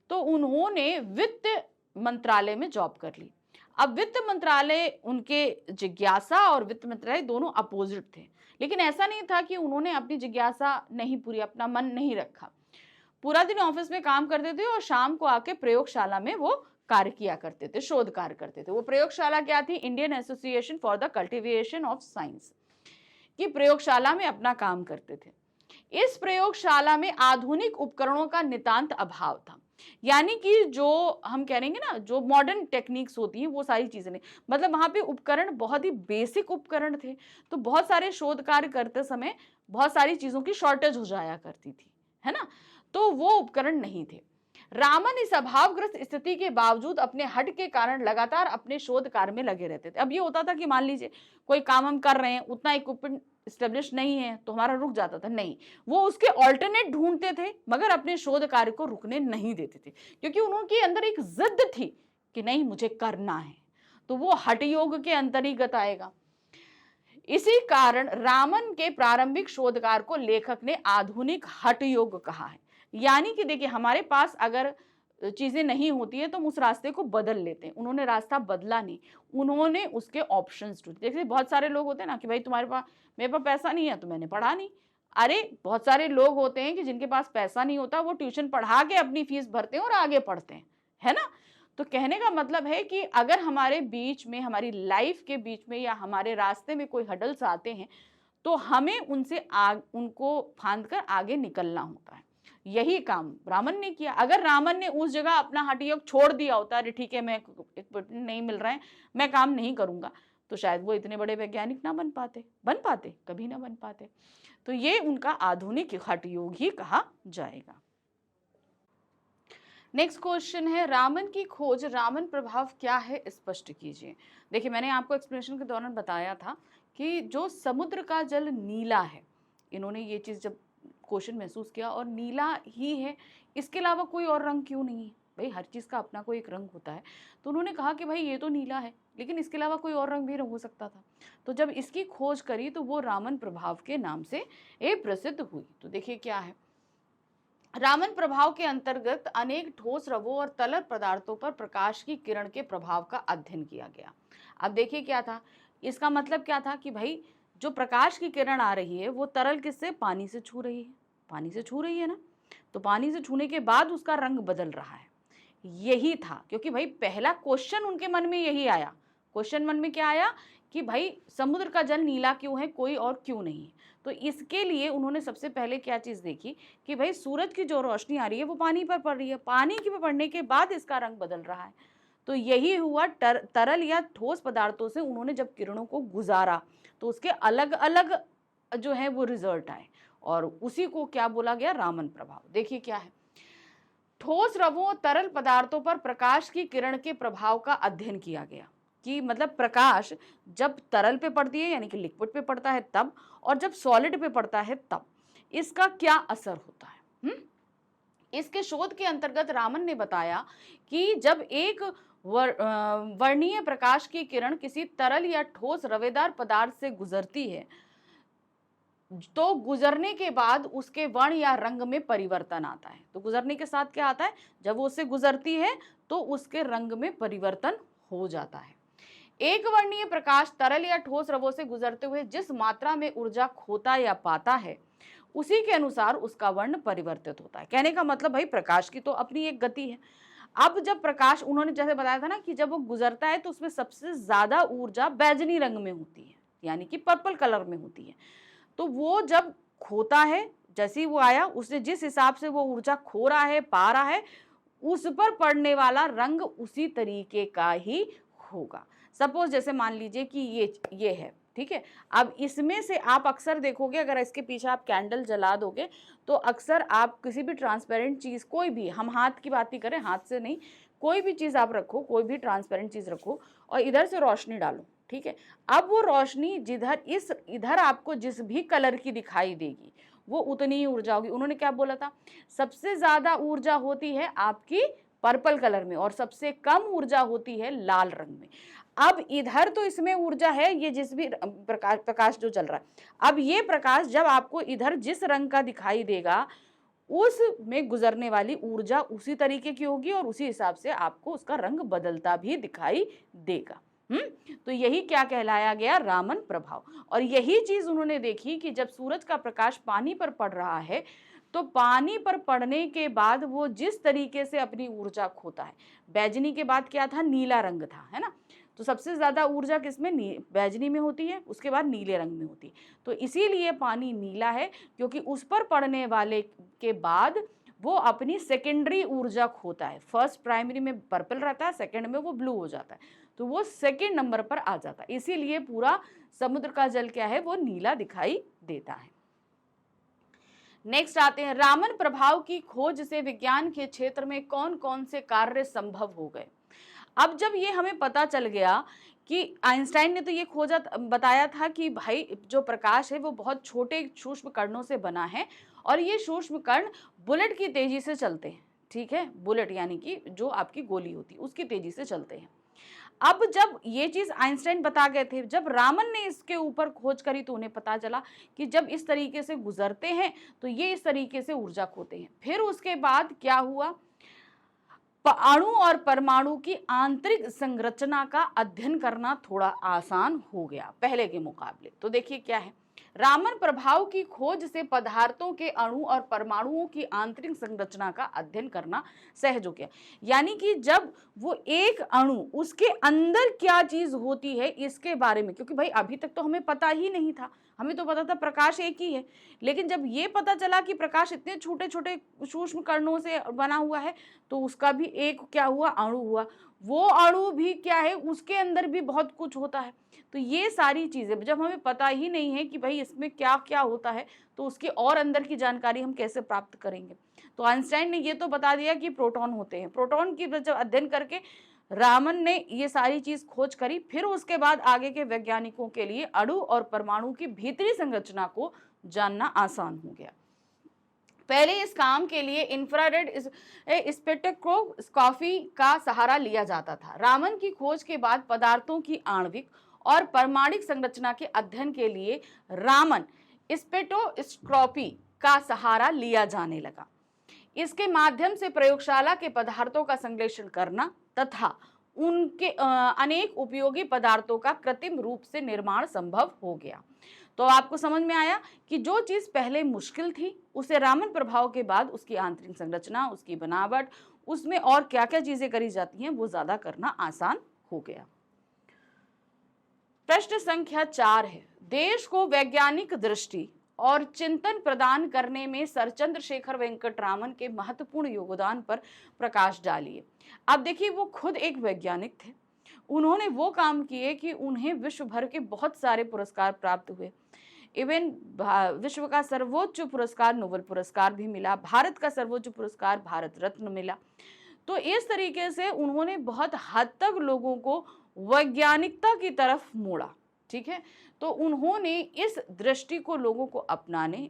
तो उन्होंने वित्त मंत्रालय में जॉब कर ली। अब वित्त मंत्रालय, उनके जिज्ञासा और वित्त मंत्रालय दोनों अपोजिट थे, लेकिन ऐसा नहीं था कि उन्होंने अपनी जिज्ञासा नहीं पूरी, अपना मन नहीं रखा। पूरा दिन ऑफिस में काम करते थे और शाम को आके प्रयोगशाला में वो कार्य किया करते थे, शोध कार्य करते थे। वो प्रयोगशाला क्या थी? Indian association for the cultivation of science की प्रयोगशाला में अपना काम करते थे। इस प्रयोगशाला में आधुनिक उपकरणों का नितांत अभाव था, यानी कि जो हम कहेंगे ना, जो मॉडर्न टेक्निक्स होती हैं वो सारी चीजें नहीं, मतलब वहां पे उपकरण बहुत ही बेसिक उपकरण थे। तो बहुत सारे शोध कार्य करते समय बहुत सारी चीजों की शॉर्टेज हो जाया करती थी, है ना, तो वो उपकरण नहीं थे। रामन इस अभावग्रस्त स्थिति के बावजूद अपने हट के कारण लगातार अपने शोध कार्य में लगे रहते थे। अब ये होता था कि मान लीजिए कोई काम हम कर रहे हैं, उतना इक्विपमेंट स्टेब्लिश नहीं है तो हमारा रुक जाता था, नहीं, वो उसके ऑल्टरनेट ढूंढते थे मगर अपने शोध कार्य को रुकने नहीं देते थे, क्योंकि उनके अंदर एक जिद थी कि नहीं मुझे करना है। तो वो हठ योग के अंतर्गत आएगा। इसी कारण रामन के प्रारंभिक शोध कार्य को लेखक ने आधुनिक हठ योग कहा है। यानी कि देखिए हमारे पास अगर चीजें नहीं होती है तो हम उस रास्ते को बदल लेते हैं। उन्होंने रास्ता बदला नहीं, उन्होंने उसके ऑप्शंस ढूंढे। देखिए बहुत सारे लोग होते हैं ना कि भाई तुम्हारे पास, मेरे पास पैसा नहीं है तो मैंने पढ़ा नहीं। अरे बहुत सारे लोग होते हैं कि जिनके पास पैसा नहीं होता, वो ट्यूशन पढ़ा के अपनी फीस भरते हैं और आगे पढ़ते हैं, है ना। तो कहने का मतलब है कि अगर हमारे बीच में, हमारी लाइफ के बीच में या हमारे रास्ते में कोई हडल्स आते हैं तो हमें उनको फांद कर आगे निकलना होता है। यही काम रामन ने किया। अगर रामन ने उस जगह अपना हठ योग छोड़ दिया होता, अरे ठीक है मैं नहीं मिल रहा है, मैं काम नहीं करूंगा, तो शायद वो इतने बड़े वैज्ञानिक ना बन पाते, कभी ना बन पाते। तो ये उनका आधुनिक हठ योग ही कहा जाएगा। नेक्स्ट क्वेश्चन है, रामन की खोज रामन प्रभाव क्या है, स्पष्ट कीजिए। देखिए मैंने आपको एक्सप्लेनेशन के दौरान बताया था कि जो समुद्र का जल नीला है, इन्होंने ये चीज जब क्वेश्चन महसूस किया, और नीला ही है, इसके अलावा कोई और रंग क्यों नहीं है, भाई हर चीज का अपना कोई एक रंग होता है। तो उन्होंने कहा कि भाई ये तो नीला है लेकिन इसके अलावा कोई और रंग भी हो सकता था। तो जब इसकी खोज करी तो वो रामन प्रभाव के नाम से प्रसिद्ध हुई। तो देखिए क्या है, रामन प्रभाव के अंतर्गत अनेक ठोस रवों और तरल पदार्थों पर प्रकाश की किरण के प्रभाव का अध्ययन किया गया। अब देखिए क्या था, इसका मतलब क्या था कि भाई जो प्रकाश की किरण आ रही है वो तरल किससे, पानी से छू रही है, पानी से छू रही है ना, तो पानी से छूने के बाद उसका रंग बदल रहा है। यही था, क्योंकि भाई पहला क्वेश्चन उनके मन में यही आया। क्वेश्चन मन में क्या आया कि भाई समुद्र का जल नीला क्यों है, कोई और क्यों नहीं है। तो इसके लिए उन्होंने सबसे पहले क्या चीज देखी कि भाई सूरज की जो रोशनी आ रही है वो पानी पर पड़ रही है, पानी की पर पड़ने के बाद इसका रंग बदल रहा है। तो यही हुआ, तरल या ठोस पदार्थों से उन्होंने जब किरणों को गुजारा तो उसके अलग अलग जो है वो रिजल्ट आए, और उसी को क्या बोला गया, रामन प्रभाव। देखिए क्या है, ठोस रवों और तरल पदार्थों पर प्रकाश की किरण के प्रभाव का अध्ययन किया गया। कि मतलब प्रकाश जब तरल पे पड़ती है यानी कि लिक्विड पे पड़ता है तब, और जब सॉलिड पे पड़ता है तब इसका क्या असर होता है। इसके शोध के अंतर्गत रामन ने बताया कि जब एक वर्णीय प्रकाश की किरण किसी तरल या ठोस रवेदार पदार्थ से गुजरती है तो गुजरने के बाद उसके वर्ण या रंग में परिवर्तन आता है। तो गुजरने के साथ क्या आता है, जब वो उससे गुजरती है तो उसके रंग में परिवर्तन हो जाता है। एक वर्णीय प्रकाश तरल या ठोस रवों से गुजरते हुए जिस मात्रा में ऊर्जा खोता या पाता है उसी के अनुसार उसका वर्ण परिवर्तित होता है। कहने का मतलब भाई प्रकाश की तो अपनी एक गति है। अब जब प्रकाश, उन्होंने जैसे बताया था ना कि जब वो गुजरता है तो उसमें सबसे ज्यादा ऊर्जा बैगनी रंग में होती है, यानी कि पर्पल कलर में होती है। तो वो जब खोता है, जैसे ही वो आया, उसने जिस हिसाब से वो ऊर्जा खो रहा है, पा रहा है, उस पर पड़ने वाला रंग उसी तरीके का ही होगा। सपोज जैसे मान लीजिए कि ये है, ठीक है। अब इसमें से आप अक्सर देखोगे, अगर इसके पीछे आप कैंडल जला दोगे तो अक्सर आप किसी भी ट्रांसपेरेंट चीज, कोई भी, हम हाथ की बात ही करें, हाथ से नहीं, कोई भी चीज आप रखो, कोई भी ट्रांसपेरेंट चीज रखो और इधर से रोशनी डालो, ठीक है। अब वो रोशनी इधर आपको जिस भी कलर की दिखाई देगी वो उतनी ही ऊर्जा होगी। उन्होंने क्या बोला था, सबसे ज्यादा ऊर्जा होती है आपकी पर्पल कलर में और सबसे कम ऊर्जा होती है लाल रंग में। अब इधर तो इसमें ऊर्जा है, ये जिस भी प्रकाश जो चल रहा है, अब ये प्रकाश जब आपको इधर जिस रंग का दिखाई देगा उसमें गुजरने वाली ऊर्जा उसी तरीके की होगी और उसी हिसाब से आपको उसका रंग बदलता भी दिखाई देगा। तो यही क्या कहलाया गया, रामन प्रभाव। और यही चीज उन्होंने देखी कि जब सूरज का प्रकाश पानी पर पड़ रहा है तो पानी पर पड़ने के बाद वो जिस तरीके से अपनी ऊर्जा खोता है, बैजनी के बाद क्या था, नीला रंग था, है ना। तो सबसे ज्यादा ऊर्जा किसमें, बैजनी में होती है, उसके बाद नीले रंग में होती है। तो इसीलिए पानी नीला है, क्योंकि उस पर पड़ने वाले के बाद वो अपनी सेकेंडरी ऊर्जा खोता है। फर्स्ट प्राइमरी में पर्पल रहता है, सेकेंड में वो ब्लू हो जाता है, तो वो सेकेंड नंबर पर आ जाता है। इसीलिए पूरा समुद्र का जल क्या है, वो नीला दिखाई देता है। नेक्स्ट आते हैं, रामन प्रभाव की खोज से विज्ञान के क्षेत्र में कौन कौन से कार्य संभव हो गए। अब जब ये हमें पता चल गया कि आइंस्टाइन ने तो ये खोजा, बताया था कि भाई जो प्रकाश है वो बहुत छोटे सूक्ष्म कणों से बना है और ये सूक्ष्म कण बुलेट की तेजी से चलते हैं, ठीक है। बुलेट यानी कि जो आपकी गोली होती है उसकी तेजी से चलते हैं। अब जब ये चीज आइंस्टाइन बता गए थे, जब रामन ने इसके ऊपर खोज करी तो उन्हें पता चला कि जब इस तरीके से गुजरते हैं तो ये इस तरीके से ऊर्जा खोते हैं। फिर उसके बाद क्या हुआ, अणु और परमाणु की आंतरिक संरचना का अध्ययन करना थोड़ा आसान हो गया पहले के मुकाबले। तो देखिए क्या है, रामन प्रभाव की खोज से पदार्थों के अणु और परमाणुओं की आंतरिक संरचना का अध्ययन करना सहज हो गया। यानी कि जब वो एक अणु, उसके अंदर क्या चीज होती है इसके बारे में, क्योंकि भाई अभी तक तो हमें पता ही नहीं था, हमें तो पता था प्रकाश एक ही है, लेकिन जब ये पता चला कि प्रकाश इतने छोटे छोटे सूक्ष्म कणों से बना हुआ है तो उसका भी एक क्या हुआ, अणु हुआ। वो अणु भी क्या है, उसके अंदर भी बहुत कुछ होता है। तो ये सारी चीजें जब हमें पता ही नहीं है कि भाई इसमें क्या क्या होता है तो उसके और अंदर की जानकारी हम कैसे प्राप्त करेंगे। तो आइंस्टाइन ने ये तो बता दिया कि प्रोटॉन होते हैं, प्रोटॉन की जब अध्ययन करके रामन ने ये सारी चीज खोज करी, फिर उसके बाद आगे के वैज्ञानिकों के लिए अणु और परमाणु की भीतरी संरचना को जानना आसान हो गया। पहले इस काम के लिए इंफ्रारेड स्पेक्ट्रोस्कोपी का सहारा लिया जाता था। रामन की खोज के बाद पदार्थों की आणविक और परमाणुक संरचना के अध्ययन के लिए रामन स्पेक्ट्रोस्कोपी का सहारा लिया जाने लगा। इसके माध्यम से प्रयोगशाला के पदार्थों का संश्लेषण करना तथा उनके अनेक उपयोगी पदार्थों का कृत्रिम रूप से निर्माण संभव हो गया। तो आपको समझ में आया कि जो चीज पहले मुश्किल थी उसे रामन प्रभाव के बाद उसकी आंतरिक संरचना, उसकी बनावट, उसमें और क्या क्या चीजें करी जाती हैं वो ज्यादा करना आसान हो गया। प्रश्न संख्या 4 है, देश को वैज्ञानिक दृष्टि और चिंतन प्रदान करने में सर चंद्रशेखर वेंकट रामन के महत्वपूर्ण योगदान पर प्रकाश डालिए। अब देखिए, वो खुद एक वैज्ञानिक थे, उन्होंने वो काम किए कि उन्हें विश्व भर के बहुत सारे पुरस्कार प्राप्त हुए। इवन विश्व का सर्वोच्च पुरस्कार नोबेल पुरस्कार भी मिला, भारत का सर्वोच्च पुरस्कार भारत रत्न मिला। तो इस तरीके से उन्होंने बहुत हद तक लोगों को वैज्ञानिकता की तरफ मोड़ा, ठीक है। तो उन्होंने इस दृष्टि को लोगों को अपनाने,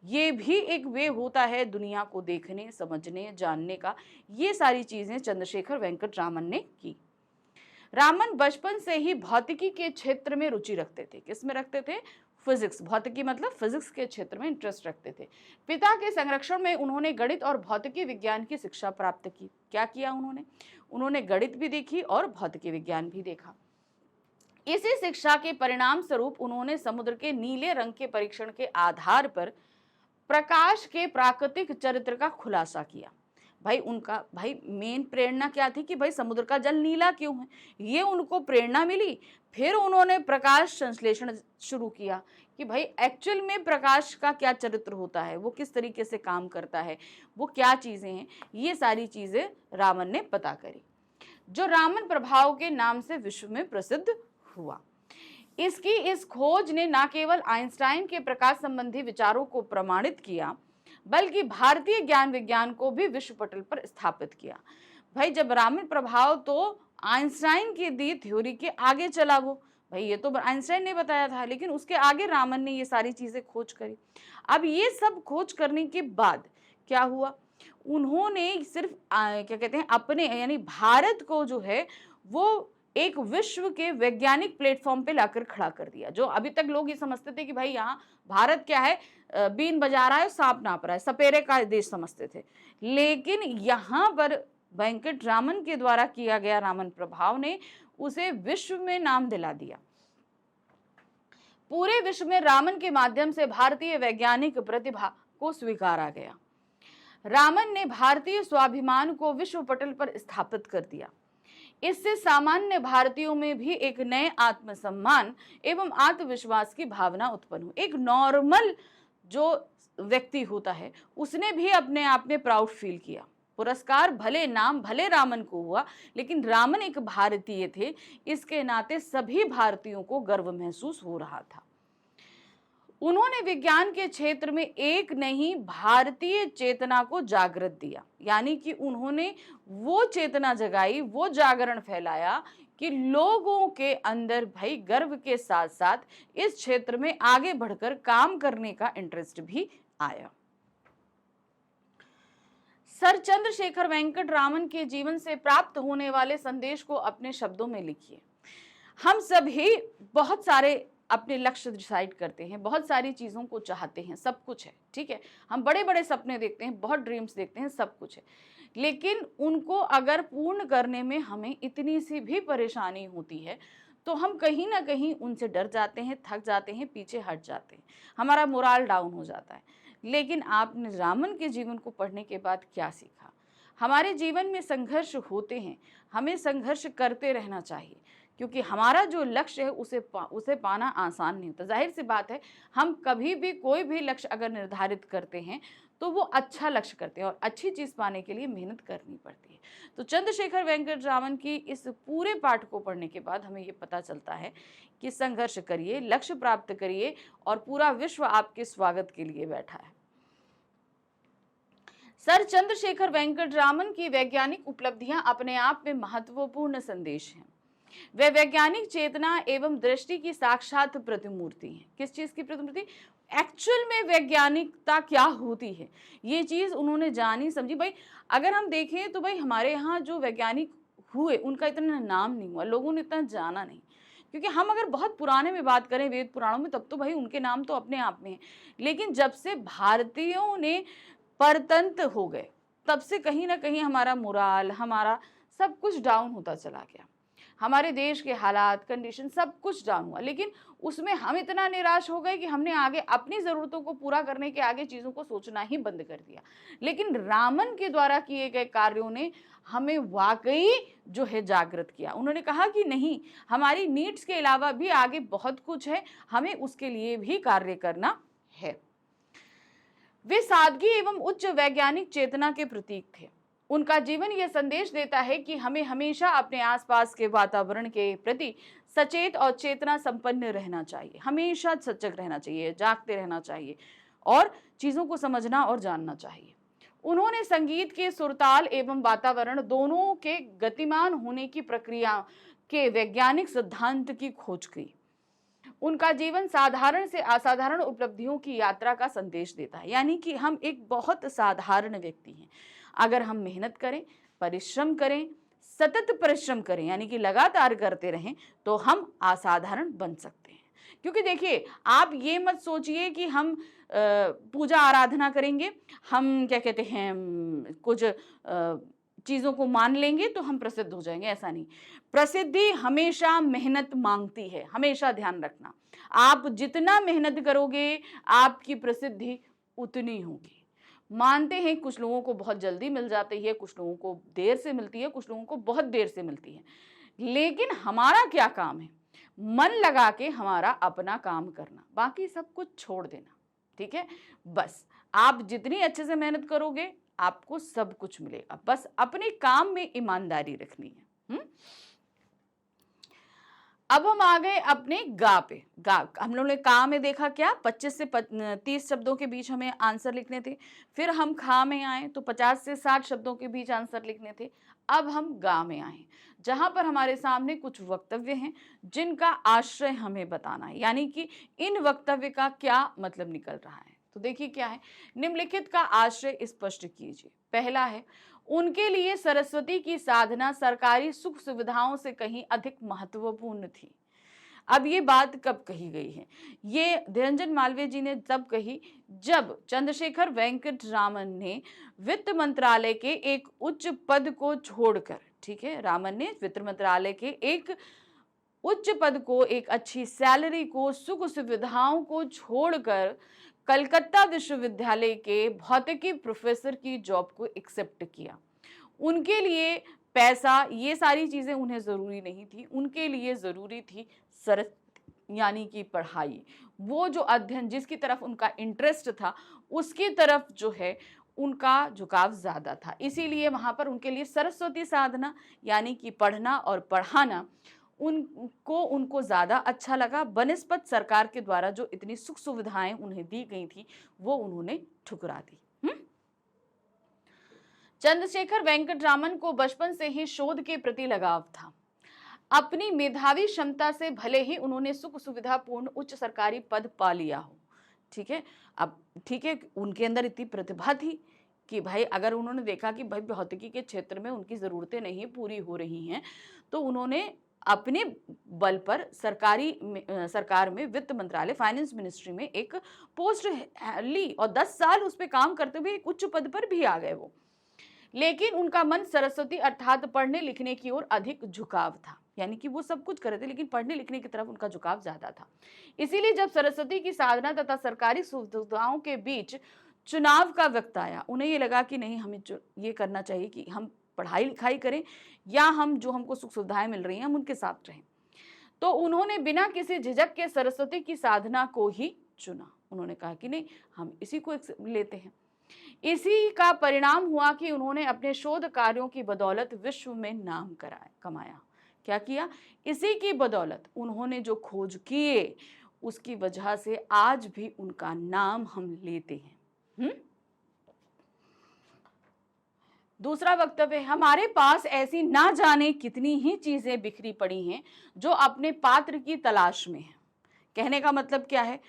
ये भी एक वे होता है दुनिया को देखने, समझने, जानने का, ये सारी चीजें चंद्रशेखर वेंकट रामन ने की। रामन बचपन से ही भौतिकी के क्षेत्र में रुचि रखते थे। किसमें रखते थे? फिजिक्स, भौतिकी मतलब फिजिक्स के क्षेत्र में इंटरेस्ट रखते थे। पिता के संरक्षण में उन्होंने गणित और भौतिकी विज्ञान की शिक्षा प्राप्त की। क्या किया उन्होंने? उन्होंने गणित भी देखी और भौतिकी विज्ञान भी देखा। इसी शिक्षा के परिणाम स्वरूप उन्होंने समुद्र के नीले रंग के परीक्षण के आधार पर प्रकाश के प्राकृतिक चरित्र का खुलासा किया। भाई उनका भाई मेन प्रेरणा क्या थी कि भाई समुद्र का जल नीला क्यों है, ये उनको प्रेरणा मिली। फिर उन्होंने प्रकाश संश्लेषण शुरू किया कि भाई एक्चुअल में प्रकाश का क्या चरित्र होता है, वो किस तरीके से काम करता है, वो क्या चीजें हैं, ये सारी चीजें रामन ने पता करी, जो रामन प्रभाव के नाम से विश्व में प्रसिद्ध हुआ। इसकी इस खोज ने न केवल आइंस्टाइन के प्रकाश संबंधी विचारों को प्रमाणित किया, बल्कि भारतीय ज्ञान विज्ञान को भी विश्व पटल पर स्थापित किया। भाई जब रामन प्रभाव तो आइंस्टाइन की दी थ्योरी के आगे चला, वो भाई ये तो आइंस्टाइन ने बताया था, लेकिन उसके आगे रामन ने ये सारी चीजें खोज करी। अब ये सब खोज करने के बाद क्या हुआ, उन्होंने सिर्फ क्या कहते हैं अपने यानी भारत को जो है वो एक विश्व के वैज्ञानिक प्लेटफॉर्म पे लाकर खड़ा कर दिया। जो अभी तक लोग ये समझते थे कि भाई यहाँ भारत क्या है, बीन बजा रहा है, सांप नाप रहा है, सपेरे का देश समझते थे, लेकिन यहाँ पर वेंकट रामन के द्वारा किया गया रामन प्रभाव ने उसे विश्व में नाम दिला दिया। पूरे विश्व में रामन के माध्यम से भारतीय वैज्ञानिक प्रतिभा को स्वीकारा गया। रामन ने भारतीय स्वाभिमान को विश्व पटल पर स्थापित कर दिया। इससे सामान्य भारतीयों में भी एक नए आत्मसम्मान एवं आत्मविश्वास की भावना उत्पन्न हुई। एक नॉर्मल जो व्यक्ति होता है उसने भी अपने आप में प्राउड फील किया। पुरस्कार भले नाम भले रामन को हुआ, लेकिन रामन एक भारतीय थे, इसके नाते सभी भारतीयों को गर्व महसूस हो रहा था। उन्होंने विज्ञान के क्षेत्र में एक नहीं भारतीय चेतना को जागृत दिया, यानी कि उन्होंने वो चेतना जगाई, वो जागरण फैलाया कि लोगों के अंदर भाई गर्व के साथ साथ इस क्षेत्र में आगे बढ़कर काम करने का इंटरेस्ट भी आया। सर चंद्रशेखर वेंकट रामन के जीवन से प्राप्त होने वाले संदेश को अपने शब्दों में लिखिए। हम सभी बहुत सारे अपने लक्ष्य डिसाइड करते हैं, बहुत सारी चीज़ों को चाहते हैं, सब कुछ है, ठीक है, हम बड़े बड़े सपने देखते हैं, बहुत ड्रीम्स देखते हैं, सब कुछ है, लेकिन उनको अगर पूर्ण करने में हमें इतनी सी भी परेशानी होती है तो हम कहीं ना कहीं उनसे डर जाते हैं, थक जाते हैं, पीछे हट जाते हैं, हमारा मोराल डाउन हो जाता है। लेकिन आपने रामन के जीवन को पढ़ने के बाद क्या सीखा? हमारे जीवन में संघर्ष होते हैं, हमें संघर्ष करते रहना चाहिए, क्योंकि हमारा जो लक्ष्य है उसे पाना आसान नहीं होता। जाहिर सी बात है, हम कभी भी कोई भी लक्ष्य अगर निर्धारित करते हैं तो वो अच्छा लक्ष्य करते हैं और अच्छी चीज़ पाने के लिए मेहनत करनी पड़ती है। तो चंद्रशेखर वेंकट रामन की इस पूरे पाठ को पढ़ने के बाद हमें ये पता चलता है कि संघर्ष करिए, लक्ष्य प्राप्त करिए और पूरा विश्व आपके स्वागत के लिए बैठा है। सर चंद्रशेखर वेंकट रामन की वैज्ञानिक उपलब्धियां अपने आप में महत्वपूर्ण संदेश हैं। वे वैज्ञानिक चेतना एवं दृष्टि की साक्षात प्रतिमूर्ति हैं। किस चीज की प्रतिमूर्ति? एक्चुअल में वैज्ञानिकता क्या होती है, ये चीज उन्होंने जानी समझी। भाई अगर हम देखें तो भाई हमारे यहाँ जो वैज्ञानिक हुए उनका इतना नाम नहीं हुआ, लोगों ने इतना जाना नहीं, क्योंकि हम अगर बहुत पुराने में बात करें वेद पुराणों में तब तो भाई उनके नाम तो अपने आप में है, लेकिन जब से भारतीयों ने परतंत्र हो गए तब से कहीं ना कहीं हमारा मोराल, हमारा सब कुछ डाउन होता चला गया। हमारे देश के हालात, कंडीशन सब कुछ डाउन हुआ, लेकिन उसमें हम इतना निराश हो गए कि हमने आगे अपनी ज़रूरतों को पूरा करने के आगे चीज़ों को सोचना ही बंद कर दिया। लेकिन रामन के द्वारा किए गए कार्यों ने हमें वाकई जो है जागृत किया। उन्होंने कहा कि नहीं, हमारी नीड्स के अलावा भी आगे बहुत कुछ है, हमें उसके लिए भी कार्य करना है। वे सादगी एवं उच्च वैज्ञानिक चेतना के प्रतीक थे। उनका जीवन यह संदेश देता है कि हमें हमेशा अपने आसपास के वातावरण के प्रति सचेत और चेतना संपन्न रहना चाहिए, हमेशा सजग रहना चाहिए, जागते रहना चाहिए और चीज़ों को समझना और जानना चाहिए। उन्होंने संगीत के सुरताल एवं वातावरण दोनों के गतिमान होने की प्रक्रिया के वैज्ञानिक सिद्धांत की खोज की। उनका जीवन साधारण से असाधारण उपलब्धियों की यात्रा का संदेश देता है, यानी कि हम एक बहुत साधारण व्यक्ति हैं, अगर हम मेहनत करें, परिश्रम करें, सतत परिश्रम करें, यानी कि लगातार करते रहें, तो हम असाधारण बन सकते हैं। क्योंकि देखिए, आप ये मत सोचिए कि हम पूजा आराधना करेंगे, हम क्या कहते हैं कुछ चीजों को मान लेंगे तो हम प्रसिद्ध हो जाएंगे, ऐसा नहीं। प्रसिद्धि हमेशा मेहनत मांगती है, हमेशा ध्यान रखना। आप जितना मेहनत करोगे आपकी प्रसिद्धि उतनी होगी। मानते हैं कुछ लोगों को बहुत जल्दी मिल जाती है, कुछ लोगों को देर से मिलती है, कुछ लोगों को बहुत देर से मिलती है, लेकिन हमारा क्या काम है? मन लगा के हमारा अपना काम करना, बाकी सब कुछ छोड़ देना। ठीक है, बस आप जितनी अच्छे से मेहनत करोगे आपको सब कुछ मिलेगा, बस अपने काम में ईमानदारी रखनी है। अब हम आ गए अपने गा पे। गा, हम लोगों ने का में देखा क्या 25 से 30 शब्दों के बीच हमें आंसर लिखने थे। फिर हम खा में आए तो 50 से 60 शब्दों के बीच आंसर लिखने थे। अब हम गा में आए जहां पर हमारे सामने कुछ वक्तव्य हैं जिनका आश्रय हमें बताना है, यानी कि इन वक्तव्य का क्या मतलब निकल रहा है। तो देखिए क्या है, निम्नलिखित का आश्रय स्पष्ट कीजिए। पहला है, उनके लिए सरस्वती की साधना सरकारी सुख सुविधाओं से कहीं अधिक महत्वपूर्ण थी। अब ये बात कब कही गई है? ये निरंजन मालवीय जी ने तब कही जब चंद्रशेखर वेंकट रामन ने वित्त मंत्रालय के एक उच्च पद को छोड़कर, ठीक है, रामन ने वित्त मंत्रालय के एक उच्च पद को, एक अच्छी सैलरी को, सुख सुविधाओं को छोड़कर कलकत्ता विश्वविद्यालय के भौतिकी प्रोफेसर की जॉब को एक्सेप्ट किया। उनके लिए पैसा, ये सारी चीजें उन्हें जरूरी नहीं थी, उनके लिए जरूरी थी सरस यानी कि पढ़ाई। वो जो अध्ययन जिसकी तरफ उनका इंटरेस्ट था उसकी तरफ जो है उनका झुकाव ज्यादा था, इसीलिए वहां पर उनके लिए सरस्वती साधना यानी कि पढ़ना और पढ़ाना उनको ज्यादा अच्छा लगा बनिस्पत सरकार के द्वारा जो इतनी सुख सुविधाएं उन्हें दी गई थी वो उन्होंने ठुकरा दी। चंद्रशेखर वेंकट रामन को बचपन से ही शोध के प्रति लगाव था। अपनी मेधावी क्षमता से भले ही उन्होंने सुख सुविधापूर्ण उच्च सरकारी पद पा लिया हो, ठीक है, अब ठीक है, उनके अंदर इतनी प्रतिभा थी कि भाई अगर उन्होंने देखा कि भाई भौतिकी के क्षेत्र में उनकी जरूरतें नहीं पूरी हो रही हैं तो उन्होंने अपने बल पर सरकार में वित्त मंत्रालय फाइनेंस मिनिस्ट्री में एक पोस्ट ली और 10 साल उस पर काम करते हुए एक उच्च पद पर भी आ गए वो। लेकिन उनका मन सरस्वती अर्थात पढ़ने लिखने की ओर अधिक झुकाव था, यानी कि वो सब कुछ कर रहे थे लेकिन पढ़ने लिखने की तरफ उनका झुकाव ज्यादा था। इसीलिए जब सरस्वती की साधना तथा सरकारी सुविधाओं के बीच चुनाव का वक्त आया उन्हें ये लगा कि नहीं, हमें ये करना चाहिए कि हम पढ़ाई लिखाई करें या हम जो हमको सुख सुविधाएं मिल रही हैं हम उनके साथ रहें। तो उन्होंने बिना किसी झिझक के सरस्वती की साधना को ही चुना। उन्होंने कहा कि नहीं, हम इसी को लेते हैं। इसी का परिणाम हुआ कि उन्होंने अपने शोध कार्यों की बदौलत विश्व में नाम कमाया। क्या किया? इसी की बदौलत उन्होंने जो खोज किए उसकी वजह से आज भी उनका नाम हम लेते हैं। दूसरा वक्तव्य, हमारे पास ऐसी ना जाने कितनी ही चीजें बिखरी पड़ी हैं जो अपने पात्र की तलाश में है। कहने का मतलब क्या है?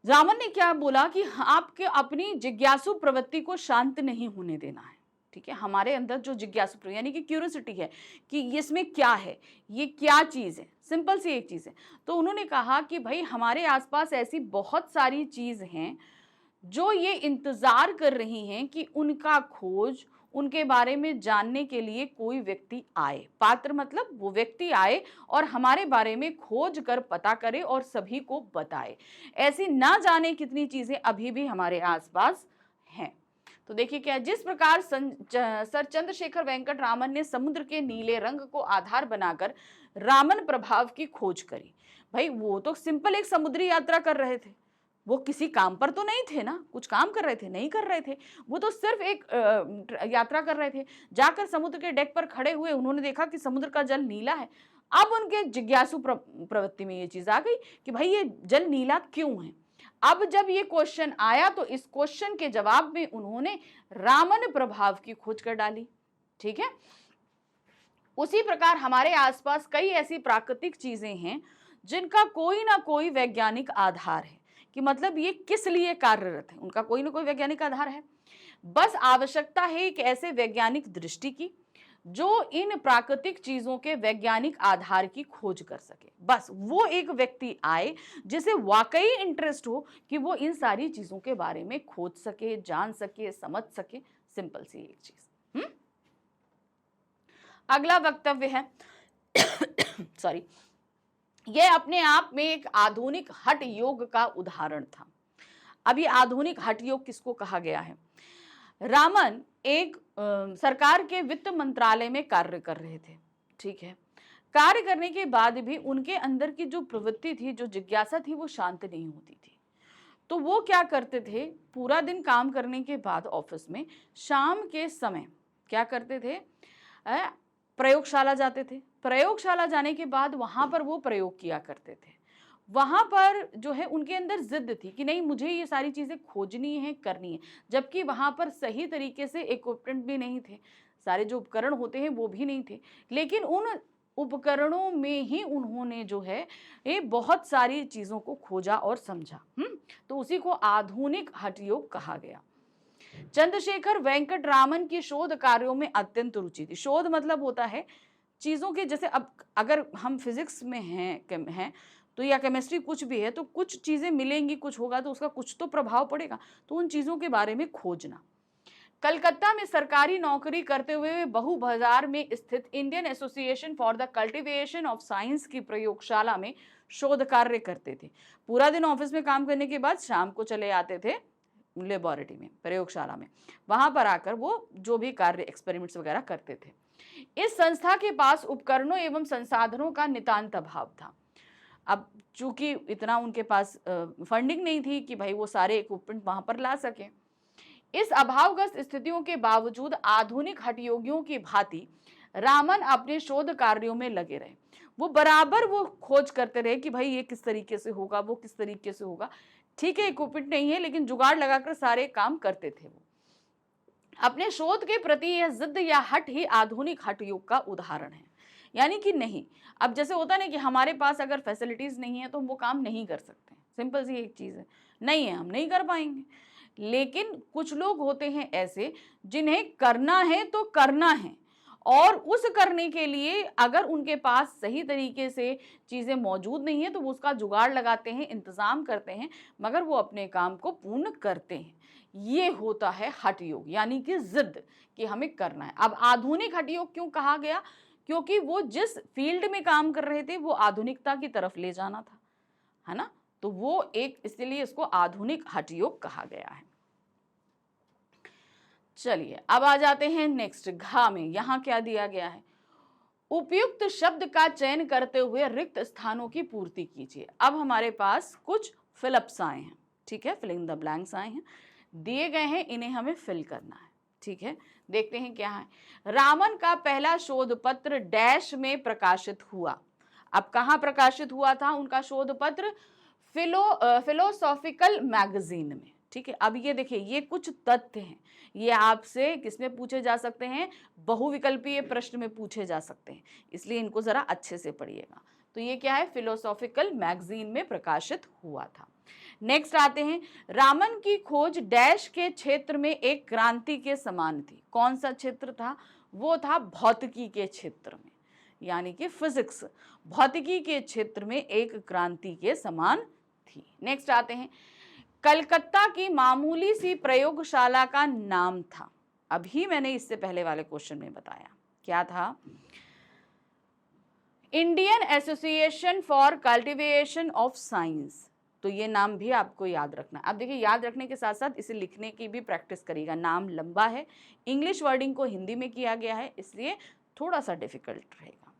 रामन ने क्या बोला कि आपके अपनी जिज्ञासु प्रवृत्ति को शांत नहीं होने देना है। ठीक है, हमारे अंदर जो जिज्ञासु यानी कि क्यूरियोसिटी है कि इसमें क्या है, ये क्या चीज है, सिंपल सी एक चीज है। तो उन्होंने कहा कि भाई हमारे आसपास ऐसी बहुत सारी चीज हैं जो ये इंतजार कर रही हैं कि उनका खोज, उनके बारे में जानने के लिए कोई व्यक्ति आए। पात्र मतलब वो व्यक्ति आए और हमारे बारे में खोज कर पता करे और सभी को बताए। ऐसी ना जाने कितनी चीजें अभी भी हमारे आसपास हैं। तो देखिए क्या, जिस प्रकार सर चंद्रशेखर वेंकट रामन ने समुद्र के नीले रंग को आधार बनाकर रामन प्रभाव की खोज करी। भाई वो तो सिंपल एक समुद्री यात्रा कर रहे थे, वो किसी काम पर तो नहीं थे ना, कुछ काम कर रहे थे नहीं कर रहे थे, वो तो सिर्फ एक यात्रा कर रहे थे। जाकर समुद्र के डेक पर खड़े हुए उन्होंने देखा कि समुद्र का जल नीला है। अब उनके जिज्ञासु प्रवृत्ति में ये चीज आ गई कि भाई ये जल नीला क्यों है। अब जब ये क्वेश्चन आया तो इस क्वेश्चन के जवाब में उन्होंने रामन प्रभाव की खोज कर डाली। ठीक है, उसी प्रकार हमारे आसपास कई ऐसी प्राकृतिक चीजें हैं जिनका कोई ना कोई वैज्ञानिक आधार है, कि मतलब ये किस लिए कार्यरत है, उनका कोई ना कोई वैज्ञानिक आधार है। बस आवश्यकता है एक ऐसे वैज्ञानिक दृष्टि की जो इन प्राकृतिक चीजों के वैज्ञानिक आधार की खोज कर सके। बस वो एक व्यक्ति आए जिसे वाकई इंटरेस्ट हो कि वो इन सारी चीजों के बारे में खोज सके, जान सके, समझ सके। सिंपल सी एक चीज। अगला वक्तव्य है सॉरी, यह अपने आप में एक आधुनिक हठ योग का उदाहरण था। अब ये आधुनिक हठ योग किसको कहा गया है? रामन एक सरकार के वित्त मंत्रालय में कार्य कर रहे थे, ठीक है। कार्य करने के बाद भी उनके अंदर की जो प्रवृत्ति थी, जो जिज्ञासा थी, वो शांत नहीं होती थी। तो वो क्या करते थे, पूरा दिन काम करने के बाद ऑफिस में शाम के समय क्या करते थे, प्रयोगशाला जाते थे। प्रयोगशाला जाने के बाद वहां पर वो प्रयोग किया करते थे। वहां पर जो है उनके अंदर जिद थी कि नहीं, मुझे ये सारी चीजें खोजनी है, करनी है। जबकि वहां पर सही तरीके से इक्विपमेंट भी नहीं थे, सारे जो उपकरण होते हैं वो भी नहीं थे, लेकिन उन उपकरणों में ही उन्होंने जो है ये बहुत सारी चीजों को खोजा और समझा। तो उसी को आधुनिक हठ योग कहा गया। चंद्रशेखर वेंकट रामन की शोध कार्यों में अत्यंत रुचि थी। शोध मतलब होता है चीजों के, जैसे अब अगर हम फिजिक्स में हैं तो या केमिस्ट्री कुछ भी है, तो कुछ चीजें मिलेंगी, कुछ होगा तो उसका कुछ तो प्रभाव पड़ेगा, तो उन चीजों के बारे में खोजना। कलकत्ता में सरकारी नौकरी करते हुए बहु बाजार में स्थित Indian association for the cultivation of science की प्रयोगशाला में शोध कार्य करते थे। पूरा दिन ऑफिस में काम करने के बाद शाम को चले आते थे लेबोरेटरी में, प्रयोगशाला में, वहां पर आकर वो जो भी कार्य एक्सपेरिमेंट्स वगैरह करते थे। इस संस्था के पास उपकरणों एवं संसाधनों का नितांत अभाव था। अब चूंकि इतना उनके पास फंडिंग नहीं थी कि भाई वो सारे इक्विपमेंट वहां पर ला सके। इस अभावग्रस्त स्थितियों के बावजूद आधुनिक हठयोगियों की भांति रामन अपने शोध कार्यों में लगे रहे। वो बराबर वो खोज करते रहे कि भाई ये किस तरीके से होगा, वो किस तरीके से होगा। ठीक है, इक्विपमेंट नहीं है, लेकिन जुगाड़ लगाकर सारे काम करते थे वो। अपने शोध के प्रति यह जिद या हट ही आधुनिक हठ योग का उदाहरण है। यानी कि नहीं, अब जैसे होता है ना कि हमारे पास अगर फैसिलिटीज नहीं है तो हम वो काम नहीं कर सकते, सिंपल सी एक चीज है, नहीं है, हम नहीं कर पाएंगे। लेकिन कुछ लोग होते हैं ऐसे जिन्हें करना है तो करना है, और उस करने के लिए अगर उनके पास सही तरीके से चीजें मौजूद नहीं है तो वो उसका जुगाड़ लगाते हैं, इंतजाम करते हैं, मगर वो अपने काम को पूर्ण करते हैं। ये होता है हठ योग, यानी कि जिद कि हमें करना है। अब आधुनिक हठ योग क्यों कहा गया? क्योंकि वो जिस फील्ड में काम कर रहे थे वो आधुनिकता की तरफ ले जाना था, है ना। तो वो एक, इसलिए इसको आधुनिक हठ योग कहा गया है। चलिए अब आ जाते हैं नेक्स्ट घा में। यहां क्या दिया गया है? उपयुक्त शब्द का चयन करते हुए रिक्त स्थानों की पूर्ति कीजिए। अब हमारे पास कुछ फिलअप्स आए हैं, ठीक है, फिलिंग द ब्लैंक्स आए हैं, दिए गए हैं, इन्हें हमें फिल करना है, ठीक है। देखते हैं क्या है। रामन का पहला शोध पत्र डैश में प्रकाशित हुआ। अब कहां प्रकाशित हुआ था उनका शोध पत्र? फिलोसॉफिकल मैगजीन में, ठीक है। अब ये देखिए, ये कुछ तथ्य हैं, ये आपसे किसमें पूछे जा सकते हैं? बहुविकल्पीय प्रश्न में पूछे जा सकते हैं, इसलिए इनको जरा अच्छे से पढ़िएगा। तो ये क्या है? फिलोसॉफिकल मैगजीन में प्रकाशित हुआ था। नेक्स्ट आते हैं, रामन की खोज डैश के क्षेत्र में एक क्रांति के समान थी। कौन सा क्षेत्र था? वो था भौतिकी के क्षेत्र में, यानी कि फिजिक्स, भौतिकी के क्षेत्र में एक क्रांति के समान थी। नेक्स्ट आते हैं, कलकत्ता की मामूली सी प्रयोगशाला का नाम था। अभी मैंने इससे पहले वाले क्वेश्चन में बताया, क्या था? Indian association for cultivation of science. तो ये नाम भी आपको याद रखना है। अब देखिए, याद रखने के साथ साथ इसे लिखने की भी प्रैक्टिस करिएगा। नाम लंबा है, इंग्लिश वर्डिंग को हिंदी में किया गया है, इसलिए थोड़ा सा डिफिकल्ट रहेगा।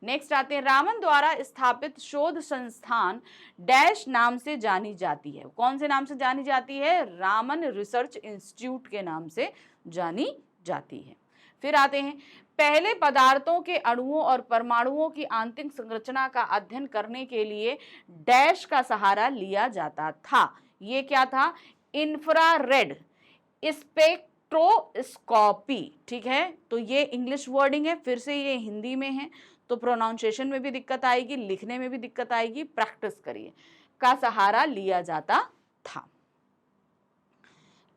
नेक्स्ट आते हैं, रामन द्वारा स्थापित शोध संस्थान डैश नाम से जानी जाती है। कौन से नाम से जानी जाती है? रामन रिसर्च इंस्टीट्यूट के नाम से जानी जाती है। फिर आते हैं, पहले पदार्थों के अणुओं और परमाणुओं की आंतरिक संरचना का अध्ययन करने के लिए डैश का सहारा लिया जाता था। ये क्या था? इंफ्रारेड स्पेक्ट्रोस्कोपी, ठीक है। तो ये इंग्लिश वर्डिंग है, फिर से ये हिंदी में है, तो प्रोनाउंसिएशन में भी दिक्कत आएगी, लिखने में भी दिक्कत आएगी, प्रैक्टिस करिए। का सहारा लिया जाता था।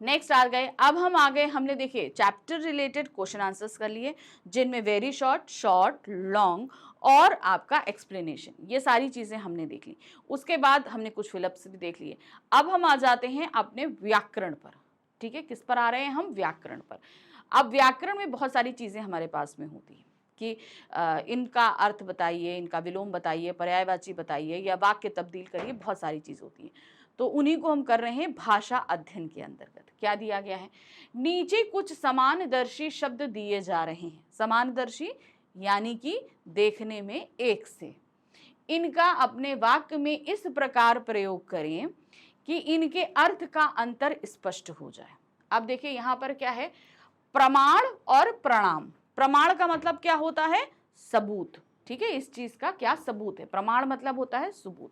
नेक्स्ट आ गए, अब हम आ गए, हमने देखिए चैप्टर रिलेटेड क्वेश्चन आंसर्स कर लिए, जिनमें वेरी शॉर्ट, शॉर्ट, लॉन्ग और आपका एक्सप्लेनेशन, ये सारी चीजें हमने देख ली। उसके बाद हमने कुछ फिलअप्स भी देख लिए। अब हम आ जाते हैं अपने व्याकरण पर, ठीक है। किस पर आ रहे हैं हम? व्याकरण पर। अब व्याकरण में बहुत सारी चीजें हमारे पास में होती है कि इनका अर्थ बताइए, इनका विलोम बताइए, पर्यायवाची बताइए या वाक्य तब्दील करिए, बहुत सारी चीज होती है। तो उन्हीं को हम कर रहे हैं भाषा अध्ययन के अंतर्गत। क्या दिया गया है, नीचे कुछ समानदर्शी शब्द दिए जा रहे हैं। समानदर्शी यानी कि देखने में एक से। इनका अपने वाक्य में इस प्रकार प्रयोग करें कि इनके अर्थ का अंतर स्पष्ट हो जाए। अब देखिए यहाँ पर क्या है, प्रमाण और प्रणाम। प्रमाण का मतलब क्या होता है, सबूत। ठीक है, इस चीज का क्या सबूत है। प्रमाण मतलब होता है सबूत।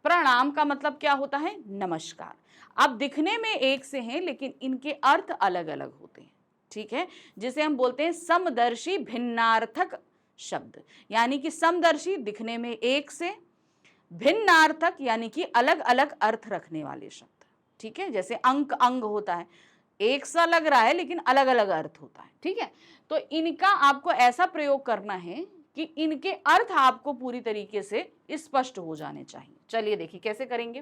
प्रणाम का मतलब क्या होता है, नमस्कार। अब दिखने में एक से हैं लेकिन इनके अर्थ अलग अलग होते हैं। ठीक है, जिसे हम बोलते हैं समदर्शी भिन्नार्थक शब्द। यानी कि समदर्शी दिखने में एक से, भिन्नार्थक यानी कि अलग अलग अर्थ रखने वाले शब्द। ठीक है, जैसे अंक अंग होता है, एक सा लग रहा है लेकिन अलग अलग अर्थ होता है। ठीक है, तो इनका आपको ऐसा प्रयोग करना है कि इनके अर्थ आपको पूरी तरीके से स्पष्ट हो जाने चाहिए। चलिए देखिए कैसे करेंगे।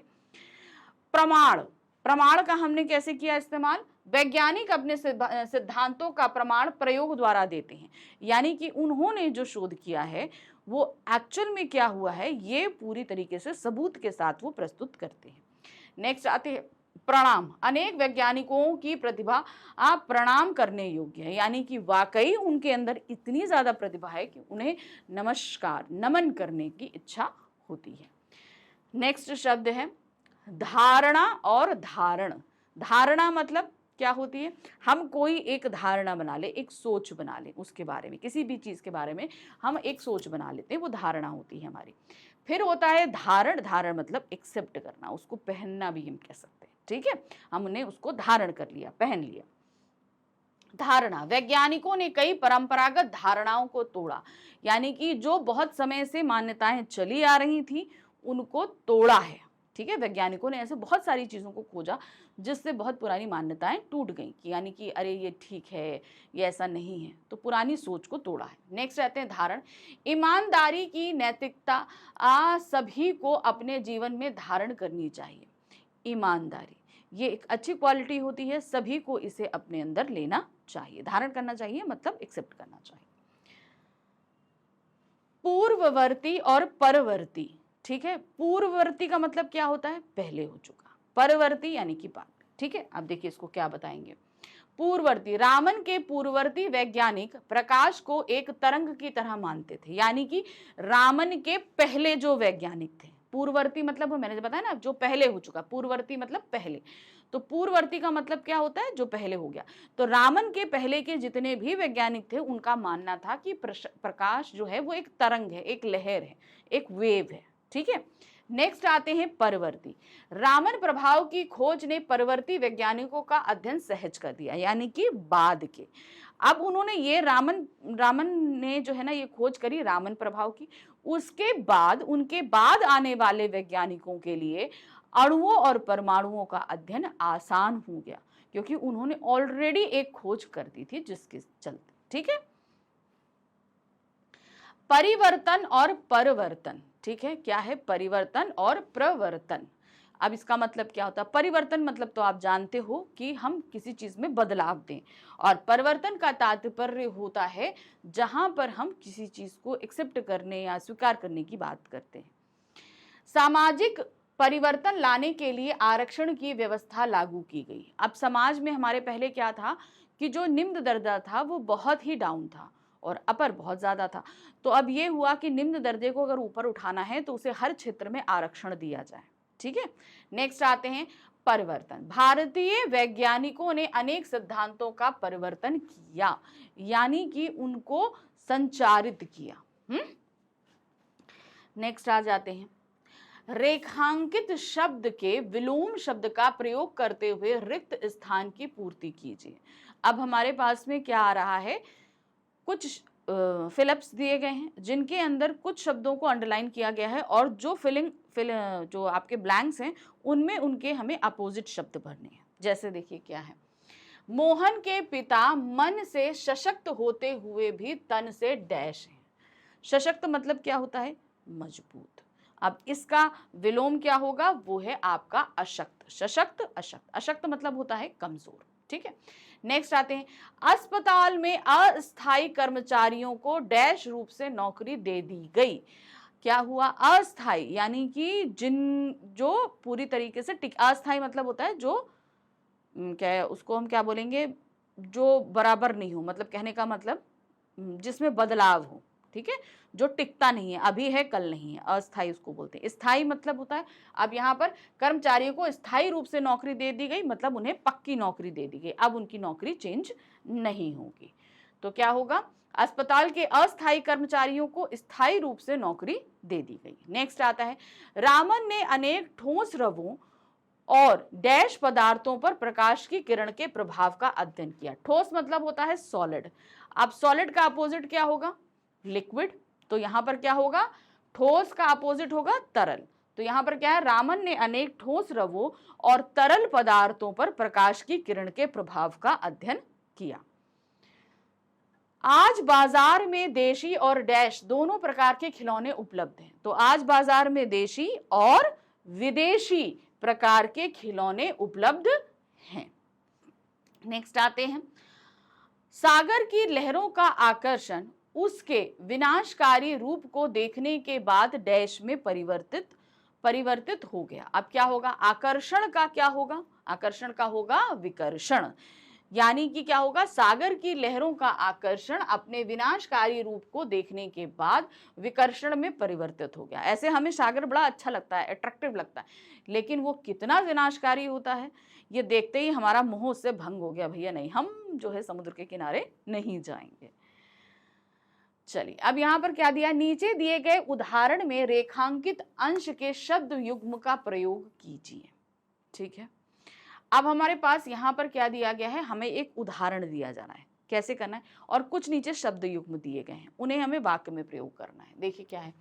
प्रमाण, प्रमाण का हमने कैसे किया इस्तेमाल, वैज्ञानिक अपने सिद्धांतों का प्रमाण प्रयोग द्वारा देते हैं। यानी कि उन्होंने जो शोध किया है वो एक्चुअल में क्या हुआ है, ये पूरी तरीके से सबूत के साथ वो प्रस्तुत करते हैं। नेक्स्ट आते हैं प्रणाम। अनेक वैज्ञानिकों की प्रतिभा आप प्रणाम करने योग्य है। यानी कि वाकई उनके अंदर इतनी ज्यादा प्रतिभा है कि उन्हें नमस्कार, नमन करने की इच्छा होती है। नेक्स्ट शब्द है धारणा और धारण। धारणा मतलब क्या होती है, हम कोई एक धारणा बना ले, एक सोच बना ले उसके बारे में, किसी भी चीज के बारे में हम एक सोच बना लेते हैं, वो धारणा होती है हमारी। फिर होता है धारण। धारण मतलब एक्सेप्ट करना, उसको पहनना भी हम कह सकते हैं। ठीक है, हमने उसको धारण कर लिया, पहन लिया। धारणा, वैज्ञानिकों ने कई परंपरागत धारणाओं को तोड़ा। यानी कि जो बहुत समय से मान्यताएं चली आ रही थी उनको तोड़ा है। ठीक है, वैज्ञानिकों ने ऐसे बहुत सारी चीजों को खोजा जिससे बहुत पुरानी मान्यताएं टूट गई कि यानी कि अरे ये ठीक है, ये ऐसा नहीं है, तो पुरानी सोच को तोड़ा है। नेक्स्ट रहते हैं धारण। ईमानदारी की नैतिकता सभी को अपने जीवन में धारण करनी चाहिए। ईमानदारी ये एक अच्छी क्वालिटी होती है, सभी को इसे अपने अंदर लेना चाहिए, धारण करना चाहिए मतलब एक्सेप्ट करना चाहिए। पूर्ववर्ती और परवर्ती। ठीक है, पूर्ववर्ती का मतलब क्या होता है, पहले हो चुका। परवर्ती यानी कि बाद। ठीक है, अब देखिए इसको क्या बताएंगे। पूर्ववर्ती, रामन के पूर्ववर्ती वैज्ञानिक प्रकाश को एक तरंग की तरह मानते थे। यानी कि रामन के पहले जो वैज्ञानिक थे, पूर्ववर्ती मतलब वो मैंने बताया ना जो पहले हो चुका, पूर्ववर्ती मतलब पहले। तो पूर्ववर्ती का मतलब क्या होता है, जो पहले हो गया। तो रामन के पहले के जितने भी वैज्ञानिक थे उनका मानना था कि प्रकाश जो है वो एक तरंग है, एक लहर है, एक वेव है। ठीक है, नेक्स्ट आते हैं परवर्ती। रामन प्रभाव की खोज ने परवर्ती वैज्ञानिकों का अध्ययन सहज कर दिया। यानी कि बाद के, अब उन्होंने ये रामन ने जो है ना ये खोज करी रामन प्रभाव की, उसके बाद उनके बाद आने वाले वैज्ञानिकों के लिए अणुओं और परमाणुओं का अध्ययन आसान हो गया क्योंकि उन्होंने ऑलरेडी एक खोज कर दी थी जिसके चलते। ठीक है, परिवर्तन और परिवर्तन। ठीक है, क्या है परिवर्तन और प्रवर्तन। अब इसका मतलब क्या होता है, परिवर्तन मतलब तो आप जानते हो कि हम किसी चीज में बदलाव दें, और परिवर्तन का तात्पर्य होता है जहां पर हम किसी चीज को एक्सेप्ट करने या स्वीकार करने की बात करते हैं। सामाजिक परिवर्तन लाने के लिए आरक्षण की व्यवस्था लागू की गई। अब समाज में हमारे पहले क्या था कि जो निम्न दर्जा था वो बहुत ही डाउन था और अपर बहुत ज्यादा था। तो अब ये हुआ कि निम्न दर्जे को अगर ऊपर उठाना है तो उसे हर क्षेत्र में आरक्षण दिया जाए। ठीक है, नेक्स्ट आते हैं परिवर्तन। भारतीय वैज्ञानिकों ने अनेक सिद्धांतों का परिवर्तन किया, यानी कि उनको संचारित किया। नेक्स्ट आ जाते हैं रेखांकित शब्द के विलोम शब्द का प्रयोग करते हुए रिक्त स्थान की पूर्ति कीजिए। अब हमारे पास में क्या आ रहा है, कुछ फिलअप्स दिए गए हैं जिनके अंदर कुछ शब्दों को अंडरलाइन किया गया है और जो जो आपके ब्लैंक्स हैं उनमें उनके हमें अपोजिट शब्द भरने हैं। जैसे देखिए क्या है, मोहन के पिता मन से सशक्त होते हुए भी तन से डैश हैं। सशक्त मतलब क्या होता है, मजबूत। अब इसका विलोम क्या होगा, वो है आपका अशक्त। सशक्त अशक्त, अशक्त मतलब होता है कमजोर। ठीक है, नेक्स्ट आते हैं, अस्पताल में अस्थायी कर्मचारियों को डैश रूप से नौकरी दे दी गई। क्या हुआ? अस्थायी, यानी कि जो पूरी तरीके से अस्थायी मतलब होता है जो क्या है, उसको हम क्या बोलेंगे, जो बराबर नहीं हो, मतलब कहने का मतलब जिसमें बदलाव हो, ठीक है, जो टिकता नहीं है, अभी है कल नहीं है, अस्थायी उसको बोलते हैं। स्थायी मतलब होता है, अब यहाँ पर कर्मचारियों को स्थायी रूप से नौकरी दे दी गई, मतलब उन्हें पक्की नौकरी दे दी गई, अब उनकी नौकरी चेंज नहीं होगी। तो क्या होगा? अस्पताल के अस्थायी कर्मचारियों को स्थायी रूप से नौकरी दे दी गई। नेक्स्ट आता है, रामन ने अनेक ठोस रवों और डैश पदार्थों पर प्रकाश की किरण के प्रभाव का अध्ययन किया। ठोस मतलब होता है सॉलिड। अब सॉलिड का अपोजिट क्या होगा? लिक्विड। तो यहां पर क्या होगा? ठोस का अपोजिट होगा तरल। तो यहां पर क्या है? रामन ने अनेक ठोस रवों और तरल पदार्थों पर प्रकाश की किरण के प्रभाव का अध्ययन किया। आज बाजार में देशी और डैश दोनों प्रकार के खिलौने उपलब्ध हैं। तो आज बाजार में देशी और विदेशी प्रकार के खिलौने उपलब्ध हैं। नेक्स्ट आते हैं, सागर की लहरों का आकर्षण उसके विनाशकारी रूप को देखने के बाद डैश में परिवर्तित हो गया। अब क्या होगा? आकर्षण का क्या होगा? आकर्षण का होगा विकर्षण, यानी कि क्या होगा? सागर की लहरों का आकर्षण अपने विनाशकारी रूप को देखने के बाद विकर्षण में परिवर्तित हो गया। ऐसे हमें सागर बड़ा अच्छा लगता है, अट्रैक्टिव लगता है, लेकिन वो कितना विनाशकारी होता है ये देखते ही हमारा मोह उससे भंग हो गया। भैया नहीं, हम जो है समुद्र के किनारे नहीं जाएंगे। चलिए, अब यहां पर क्या दिया? नीचे दिए गए उदाहरण में रेखांकित अंश के शब्द युग्म का प्रयोग कीजिए। ठीक है, अब हमारे पास यहाँ पर क्या दिया गया है? हमें एक उदाहरण दिया जाना है, कैसे करना है, और कुछ नीचे शब्द युग्म दिए गए हैं, उन्हें हमें वाक्य में प्रयोग करना है। देखिए क्या है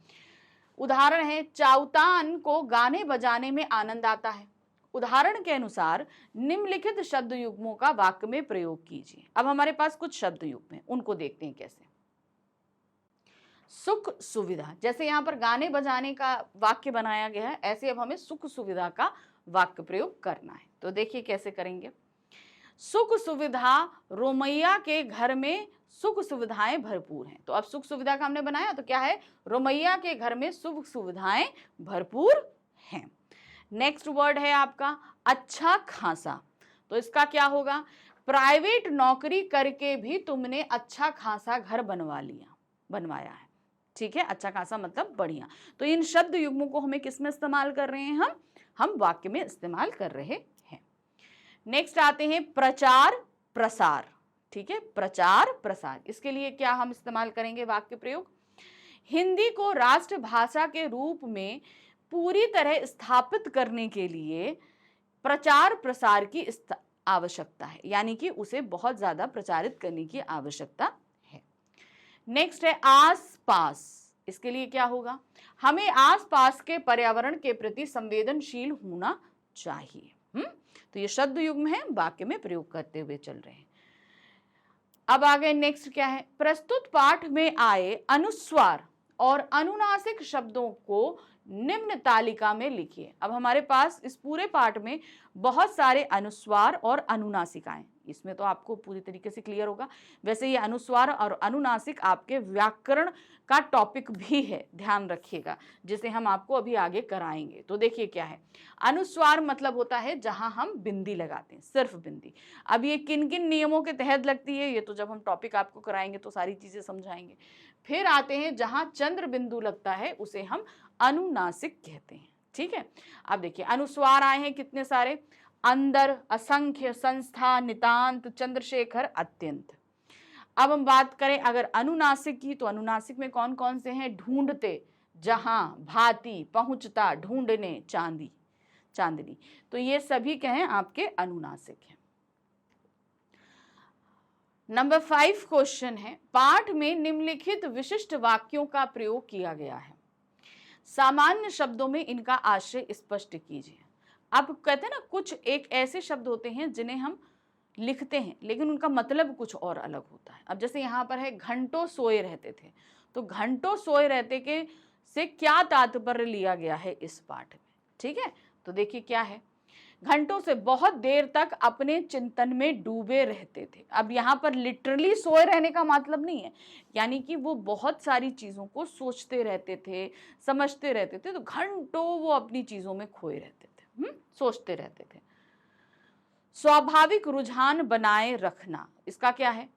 उदाहरण है, चाउतान को गाने बजाने में आनंद आता है। उदाहरण के अनुसार निम्नलिखित शब्द युग्मों का वाक्य में प्रयोग कीजिए। अब हमारे पास कुछ शब्द युग्म हैं, उनको देखते हैं कैसे। सुख सुविधा, जैसे यहाँ पर गाने बजाने का वाक्य बनाया गया है, ऐसे अब हमें सुख सुविधा का वाक्य प्रयोग करना है। तो देखिए कैसे करेंगे। सुख सुविधा, रोमैया के घर में सुख सुविधाएं भरपूर हैं। तो अब सुख सुविधा का हमने बनाया, तो क्या है? रोमैया के घर में सुख सुविधाएं भरपूर हैं। नेक्स्ट वर्ड है आपका अच्छा खासा। तो इसका क्या होगा? प्राइवेट नौकरी करके भी तुमने अच्छा खासा घर बनवाया है। ठीक है, अच्छा खासा मतलब बढ़िया। तो इन शब्द युग्मों को हमें किसमें इस्तेमाल कर रहे हैं? हम वाक्य में इस्तेमाल कर रहे हैं। नेक्स्ट आते हैं प्रचार प्रसार। ठीक है, प्रचार प्रसार, इसके लिए क्या हम इस्तेमाल करेंगे वाक्य प्रयोग? हिंदी को राष्ट्रभाषा के रूप में पूरी तरह स्थापित करने के लिए प्रचार प्रसार की आवश्यकता है, यानी कि उसे बहुत ज्यादा प्रचारित करने की आवश्यकता है। नेक्स्ट है आसपास। इसके लिए क्या होगा? हमें आसपास के पर्यावरण के प्रति संवेदनशील होना चाहिए। तो ये शब्द युग्म है, वाक्य में प्रयोग करते हुए चल रहे हैं। अब आगे नेक्स्ट क्या है? प्रस्तुत पाठ में आए अनुस्वार और अनुनासिक शब्दों को निम्न तालिका में लिखिए। अब हमारे पास इस पूरे पाठ में बहुत सारे अनुस्वार और अनुनासिकाएं, इसमें तो आपको पूरी तरीके से क्लियर होगा। वैसे ये अनुस्वार और अनुनासिक आपके व्याकरण का टॉपिक भी है, ध्यान रखिएगा, जिसे हम आपको अभी आगे कराएंगे। तो देखिए क्या है, अनुस्वार मतलब होता है जहां हम बिंदी लगाते हैं, सिर्फ बिंदी। अब ये किन किन नियमों के तहत लगती है, ये तो जब हम टॉपिक आपको कराएंगे तो सारी चीजें समझाएंगे। फिर आते हैं जहां चंद्र बिंदु लगता है, उसे हम अनुनासिक कहते हैं। ठीक है, अब देखिए अनुस्वार आए हैं कितने सारे, अंदर, असंख्य, संस्था, नितांत, चंद्रशेखर, अत्यंत। अब हम बात करें अगर अनुनासिक की, तो अनुनासिक में कौन कौन से हैं? ढूंढते, जहां, भांति, पहुंचता, ढूंढने, चांदनी। तो ये सभी क्या हैं? आपके अनुनासिक हैं। नंबर 5 क्वेश्चन है, पाठ में निम्नलिखित विशिष्ट वाक्यों का प्रयोग किया गया है, सामान्य शब्दों में इनका आशय स्पष्ट कीजिए। अब कहते हैं ना, कुछ एक ऐसे शब्द होते हैं जिन्हें हम लिखते हैं लेकिन उनका मतलब कुछ और अलग होता है। अब जैसे यहाँ पर है घंटों सोए रहते थे, तो घंटों सोए रहते के से क्या तात्पर्य लिया गया है इस पाठ में? ठीक है, तो देखिए क्या है, घंटों से बहुत देर तक अपने चिंतन में डूबे रहते थे। अब यहाँ पर लिटरली सोए रहने का मतलब नहीं है, यानी कि वो बहुत सारी चीज़ों को सोचते रहते थे, समझते रहते थे, तो घंटों वो अपनी चीज़ों में खोए रहते थे, सोचते रहते थे। स्वाभाविक रुझान बनाए रखना, इसका क्या है?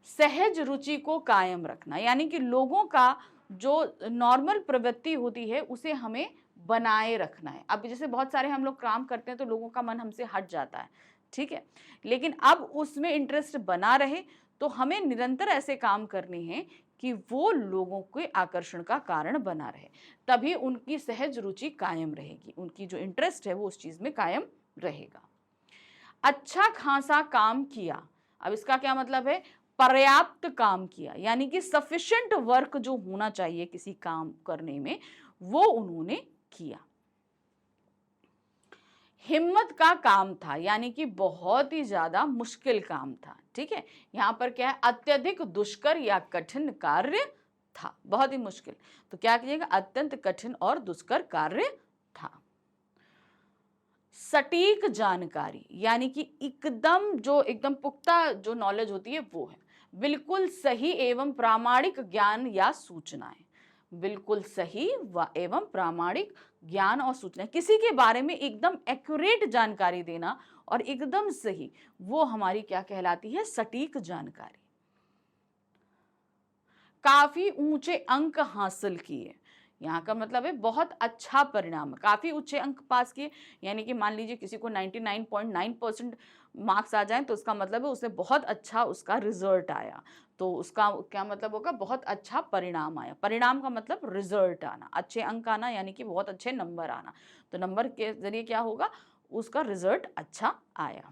सहज रुचि को कायम रखना, यानी कि लोगों का जो नॉर्मल प्रवृत्ति होती है उसे हमें बनाए रखना है। अब जैसे बहुत सारे हम लोग काम करते हैं तो लोगों का मन हमसे हट जाता है, ठीक है, लेकिन अब उसमें इंटरेस्ट बना रहे तो हमें निरंतर ऐसे काम करने हैं कि वो लोगों के आकर्षण का कारण बना रहे, तभी उनकी सहज रुचि कायम रहेगी, उनकी जो इंटरेस्ट है वो उस चीज में कायम रहेगा। अच्छा खासा काम किया, अब इसका क्या मतलब है? पर्याप्त काम किया, यानी कि सफिशिएंट वर्क जो होना चाहिए किसी काम करने में वो उन्होंने किया। हिम्मत का काम था, यानी कि बहुत ही ज्यादा मुश्किल काम था, ठीक है। यहां पर क्या है? अत्यधिक दुष्कर या कठिन कार्य था, बहुत ही मुश्किल, तो क्या कीजिएगा? अत्यंत कठिन और दुष्कर कार्य था। सटीक जानकारी, यानी कि एकदम पुख्ता जो नॉलेज होती है वो है। बिल्कुल सही एवं प्रामाणिक ज्ञान या सूचनाएं, बिल्कुल सही व एवं प्रामाणिक ज्ञान और सूचनाएं, किसी के बारे में एकदम एक्यूरेट जानकारी देना और एकदम सही, वो हमारी क्या कहलाती है? सटीक जानकारी। काफी ऊंचे अंक हासिल किए, यहाँ का मतलब है बहुत अच्छा परिणाम, काफी ऊंचे अंक पास किए, यानी कि मान लीजिए किसी को 99.9% मार्क्स आ जाए तो उसका मतलब है उसने बहुत अच्छा उसका रिजल्ट आया, तो उसका क्या मतलब होगा? बहुत अच्छा परिणाम आया। परिणाम का मतलब रिजल्ट आना, अच्छे अंक आना, यानी कि बहुत अच्छे नंबर आना, तो नंबर के जरिए क्या होगा? उसका रिजल्ट अच्छा आया।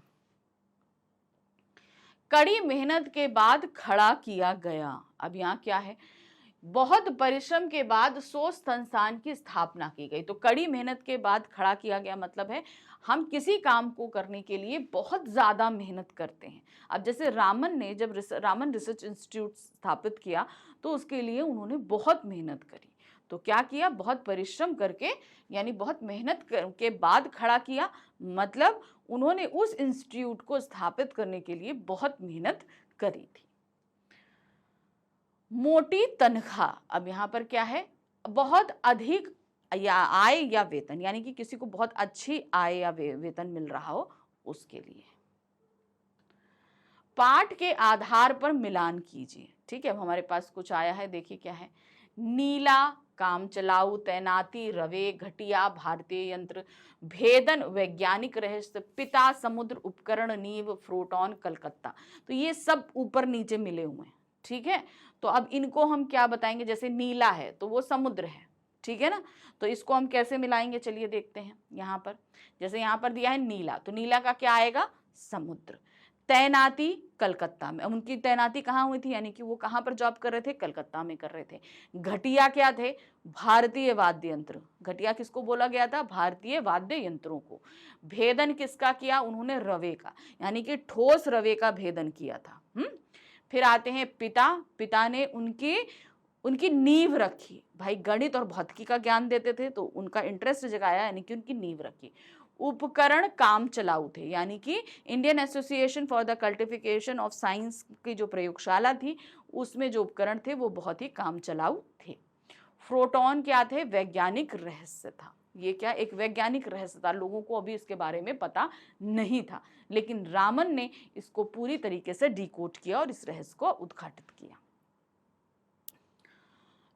कड़ी मेहनत के बाद खड़ा किया गया, अब यहाँ क्या है? बहुत परिश्रम के बाद सोच संस्थान की स्थापना की गई, तो कड़ी मेहनत के बाद खड़ा किया गया मतलब है हम किसी काम को करने के लिए बहुत ज्यादा मेहनत करते हैं। अब जैसे रामन ने जब रामन रिसर्च इंस्टीट्यूट स्थापित किया तो उसके लिए उन्होंने बहुत मेहनत करी, तो क्या किया? बहुत परिश्रम करके, यानी बहुत मेहनत के बाद खड़ा किया, मतलब उन्होंने उस इंस्टीट्यूट को स्थापित करने के लिए बहुत मेहनत करी थी। मोटी तनख्वाह, अब यहाँ पर क्या है? बहुत अधिक या आय या वेतन, यानी कि किसी को बहुत अच्छी आय या वेतन मिल रहा हो उसके लिए। पाठ के आधार पर मिलान कीजिए, ठीक है। अब हमारे पास कुछ आया है, देखिए क्या है? नीला काम चलाऊ, तैनाती, रवे, घटिया, भारतीय यंत्र, भेदन, वैज्ञानिक रहस्य, पिता, समुद्र, उपकरण, नींव, प्रोटॉन, कलकत्ता, तो ये सब ऊपर नीचे मिले हुए हैं, ठीक है। तो अब इनको हम क्या बताएंगे? जैसे नीला है तो वो समुद्र है, ठीक है ना, तो इसको हम कैसे मिलाएंगे? चलिए देखते हैं। यहाँ पर जैसे यहाँ पर दिया है नीला, तो नीला का क्या आएगा? समुद्र। तैनाती कलकत्ता में, उनकी तैनाती कहाँ हुई थी? यानी कि वो कहाँ पर जॉब कर रहे थे? कलकत्ता में कर रहे थे। घटिया क्या थे? भारतीय वाद्य यंत्र, घटिया किसको बोला गया था? भारतीय वाद्य यंत्रों को। भेदन किसका किया? उन्होंने रवे का, यानी कि ठोस रवे का भेदन किया था। फिर आते हैं पिता, पिता ने उनकी नींव रखी, भाई गणित और भौतिकी का ज्ञान देते थे तो उनका इंटरेस्ट जगाया, यानी कि उनकी नींव रखी। उपकरण काम चलाऊ थे, यानी कि Indian association for the cultivation of science की जो प्रयोगशाला थी उसमें जो उपकरण थे वो बहुत ही काम चलाऊ थे। प्रोटॉन क्या थे? वैज्ञानिक रहस्य था, ये क्या? एक वैज्ञानिक रहस्य था, लोगों को अभी इसके बारे में पता नहीं था, लेकिन रामन ने इसको पूरी तरीके से डिकोड किया और इस रहस्य को उद्घाटित किया।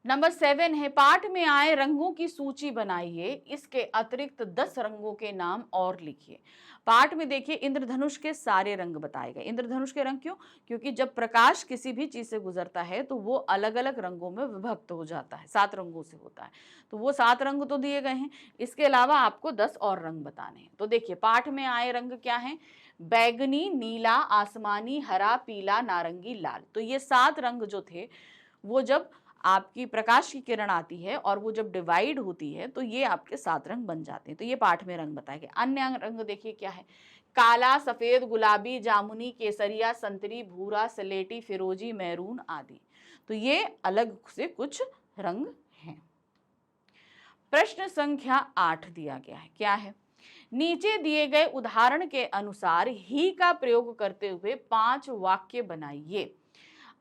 नंबर 7 है, पाठ में आए रंगों की सूची बनाइए, इसके अतिरिक्त 10 रंगों के नाम और लिखिए। पाठ में देखिए इंद्रधनुष के सारे रंग बताए गए। इंद्रधनुष के रंग क्यों? क्योंकि जब प्रकाश किसी भी चीज से गुजरता है तो वो अलग अलग रंगों में विभक्त हो जाता है, 7 रंगों से होता है, तो वो 7 रंग तो दिए गए हैं, इसके अलावा आपको 10 और रंग बताने हैं। तो देखिए पाठ में आए रंग क्या है? बैगनी, नीला, आसमानी, हरा, पीला, नारंगी, लाल। तो ये 7 रंग जो थे वो जब आपकी प्रकाश की किरण आती है और वो जब डिवाइड होती है तो ये आपके 7 रंग बन जाते हैं, तो ये पाठ में रंग बताए गए। अन्य रंग देखिए क्या है? काला, सफेद, गुलाबी, जामुनी, केसरिया, संतरी, भूरा, सलेटी, फिरोजी, मैरून आदि, तो ये अलग से कुछ रंग हैं। प्रश्न संख्या 8 दिया गया है, क्या है? नीचे दिए गए उदाहरण के अनुसार ही का प्रयोग करते हुए 5 वाक्य बनाइए।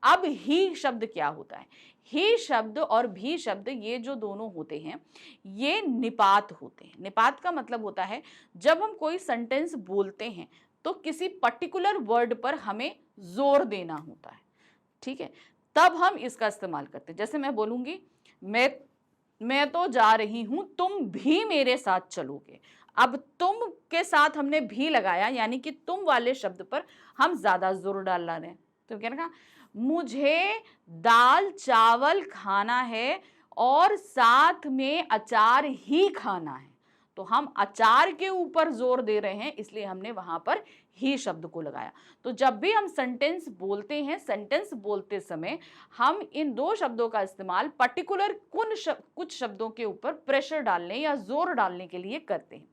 अब ही शब्द क्या होता है? ही शब्द और भी शब्द ये जो दोनों होते हैं ये निपात होते हैं। निपात का मतलब होता है जब हम कोई सेंटेंस बोलते हैं तो किसी पर्टिकुलर वर्ड पर हमें जोर देना होता है, ठीक है, तब हम इसका इस्तेमाल करते हैं। जैसे मैं बोलूंगी मैं तो जा रही हूं, तुम भी मेरे साथ चलोगे। अब तुम के साथ हमने भी लगाया, यानी कि तुम वाले शब्द पर हम ज्यादा जोर डाल रहे हैं। तो क्या कहा, मुझे दाल चावल खाना है और साथ में अचार ही खाना है। तो हम अचार के ऊपर जोर दे रहे हैं, इसलिए हमने वहां पर ही शब्द को लगाया। तो जब भी हम सेंटेंस बोलते हैं, सेंटेंस बोलते समय हम इन दो शब्दों का इस्तेमाल पर्टिकुलर कुछ शब्दों के ऊपर प्रेशर डालने या जोर डालने के लिए करते हैं,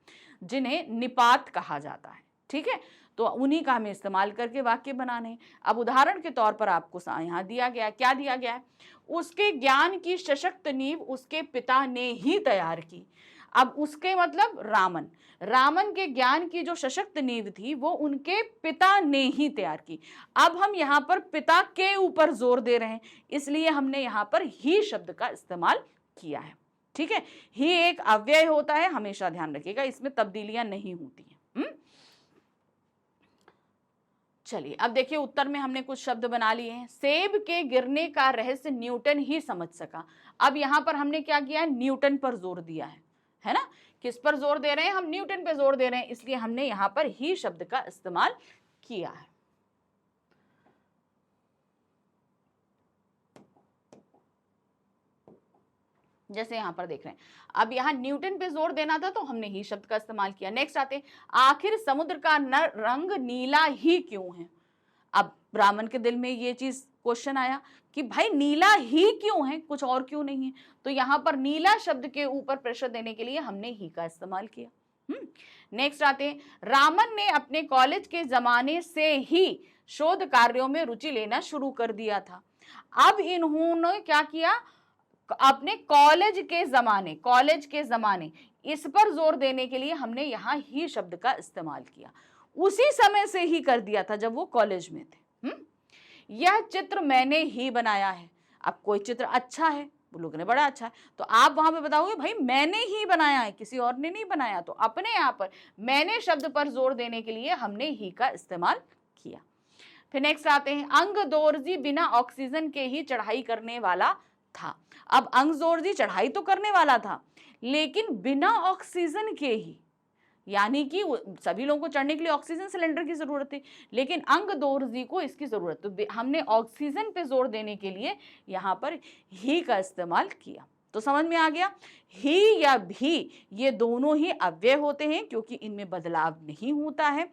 जिन्हें निपात कहा जाता है, ठीक है। तो उन्हीं का हमें इस्तेमाल करके वाक्य बनाने हैं। अब उदाहरण के तौर पर आपको यहाँ दिया गया, क्या दिया गया है, उसके ज्ञान की सशक्त नींव उसके पिता ने ही तैयार की। अब उसके मतलब रामन के ज्ञान की जो सशक्त नींव थी वो उनके पिता ने ही तैयार की। अब हम यहाँ पर पिता के ऊपर जोर दे रहे हैं, इसलिए हमने यहाँ पर ही शब्द का इस्तेमाल किया है, ठीक है। ही एक अव्यय होता है, हमेशा ध्यान रखिएगा, इसमें तब्दीलियां नहीं होती हैं। चलिए अब देखिए उत्तर में हमने कुछ शब्द बना लिए हैं। सेब के गिरने का रहस्य न्यूटन ही समझ सका। अब यहां पर हमने क्या किया है, न्यूटन पर जोर दिया है ना। किस पर जोर दे रहे हैं, हम न्यूटन पर जोर दे रहे हैं, इसलिए हमने यहां पर ही शब्द का इस्तेमाल किया है। जैसे यहां पर देख रहे हैं, अब यहां न्यूटन पे जोर देना था तो हमने ही शब्द का इस्तेमाल किया। नेक्स्ट आते हैं, आखिर समुद्र का रंग नीला ही क्यों है। अब ब्राह्मण के दिल में ये चीज क्वेश्चन आया कि भाई नीला ही क्यों है, कुछ और क्यों नहीं है। तो यहां पर नीला शब्द के ऊपर प्रेशर देने के लिए हमने ही का इस्तेमाल किया। नेक्स्ट आते हैं, रामन ने अपने कॉलेज के जमाने से ही शोध कार्यों में रुचि लेना शुरू कर दिया था। अब इन्होंने क्या किया, अपने कॉलेज के जमाने इस पर जोर देने के लिए हमने यहां ही शब्द का इस्तेमाल किया। उसी समय से ही कर दिया था जब वो कॉलेज में थे। यह चित्र मैंने ही बनाया है। अब कोई चित्र अच्छा है, वो लोगों ने बड़ा अच्छा है, तो आप वहां पे बताओगे भाई मैंने ही बनाया है, किसी और ने नहीं बनाया। तो अपने यहाँ पर मैंने शब्द पर जोर देने के लिए हमने ही का इस्तेमाल किया। फिर नेक्स्ट आते हैं, अंगदोर्जी बिना ऑक्सीजन के ही चढ़ाई करने वाला था। अब अंगदोर्जी चढ़ाई तो करने वाला था, लेकिन बिना ऑक्सीजन के ही, यानी कि सभी लोगों को चढ़ने के लिए ऑक्सीजन सिलेंडर की जरूरत थी, लेकिन अंगदोर्जी को इसकी जरूरत, तो हमने ऑक्सीजन पे जोर देने के लिए यहां पर ही का इस्तेमाल किया। तो समझ में आ गया, ही या भी ये दोनों ही अव्यय होते हैं क्योंकि इनमें बदलाव नहीं होता है,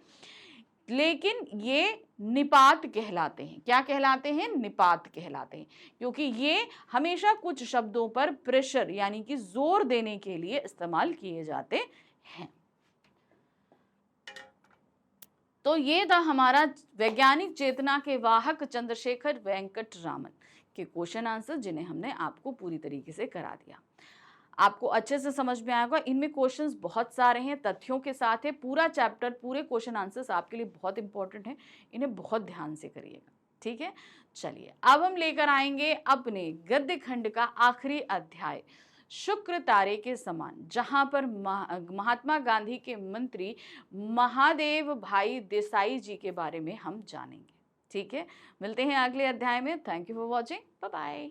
लेकिन ये निपात कहलाते हैं। क्या कहलाते हैं, निपात कहलाते हैं, क्योंकि ये हमेशा कुछ शब्दों पर प्रेशर यानी कि जोर देने के लिए इस्तेमाल किए जाते हैं। तो ये था हमारा वैज्ञानिक चेतना के वाहक चंद्रशेखर वेंकट रामन के क्वेश्चन आंसर, जिन्हें हमने आपको पूरी तरीके से करा दिया। आपको अच्छे से समझ में आएगा। इनमें क्वेश्चंस बहुत सारे हैं, तथ्यों के साथ है। पूरा चैप्टर, पूरे क्वेश्चन आंसर्स आपके लिए बहुत इंपॉर्टेंट है, इन्हें बहुत ध्यान से करिएगा, ठीक है। चलिए अब हम लेकर आएंगे अपने गद्य खंड का आखिरी अध्याय, शुक्र तारे के समान, जहां पर महात्मा गांधी के मंत्री महादेव भाई देसाई जी के बारे में हम जानेंगे, ठीक है। मिलते हैं अगले अध्याय में। Thank you for watching, bye bye.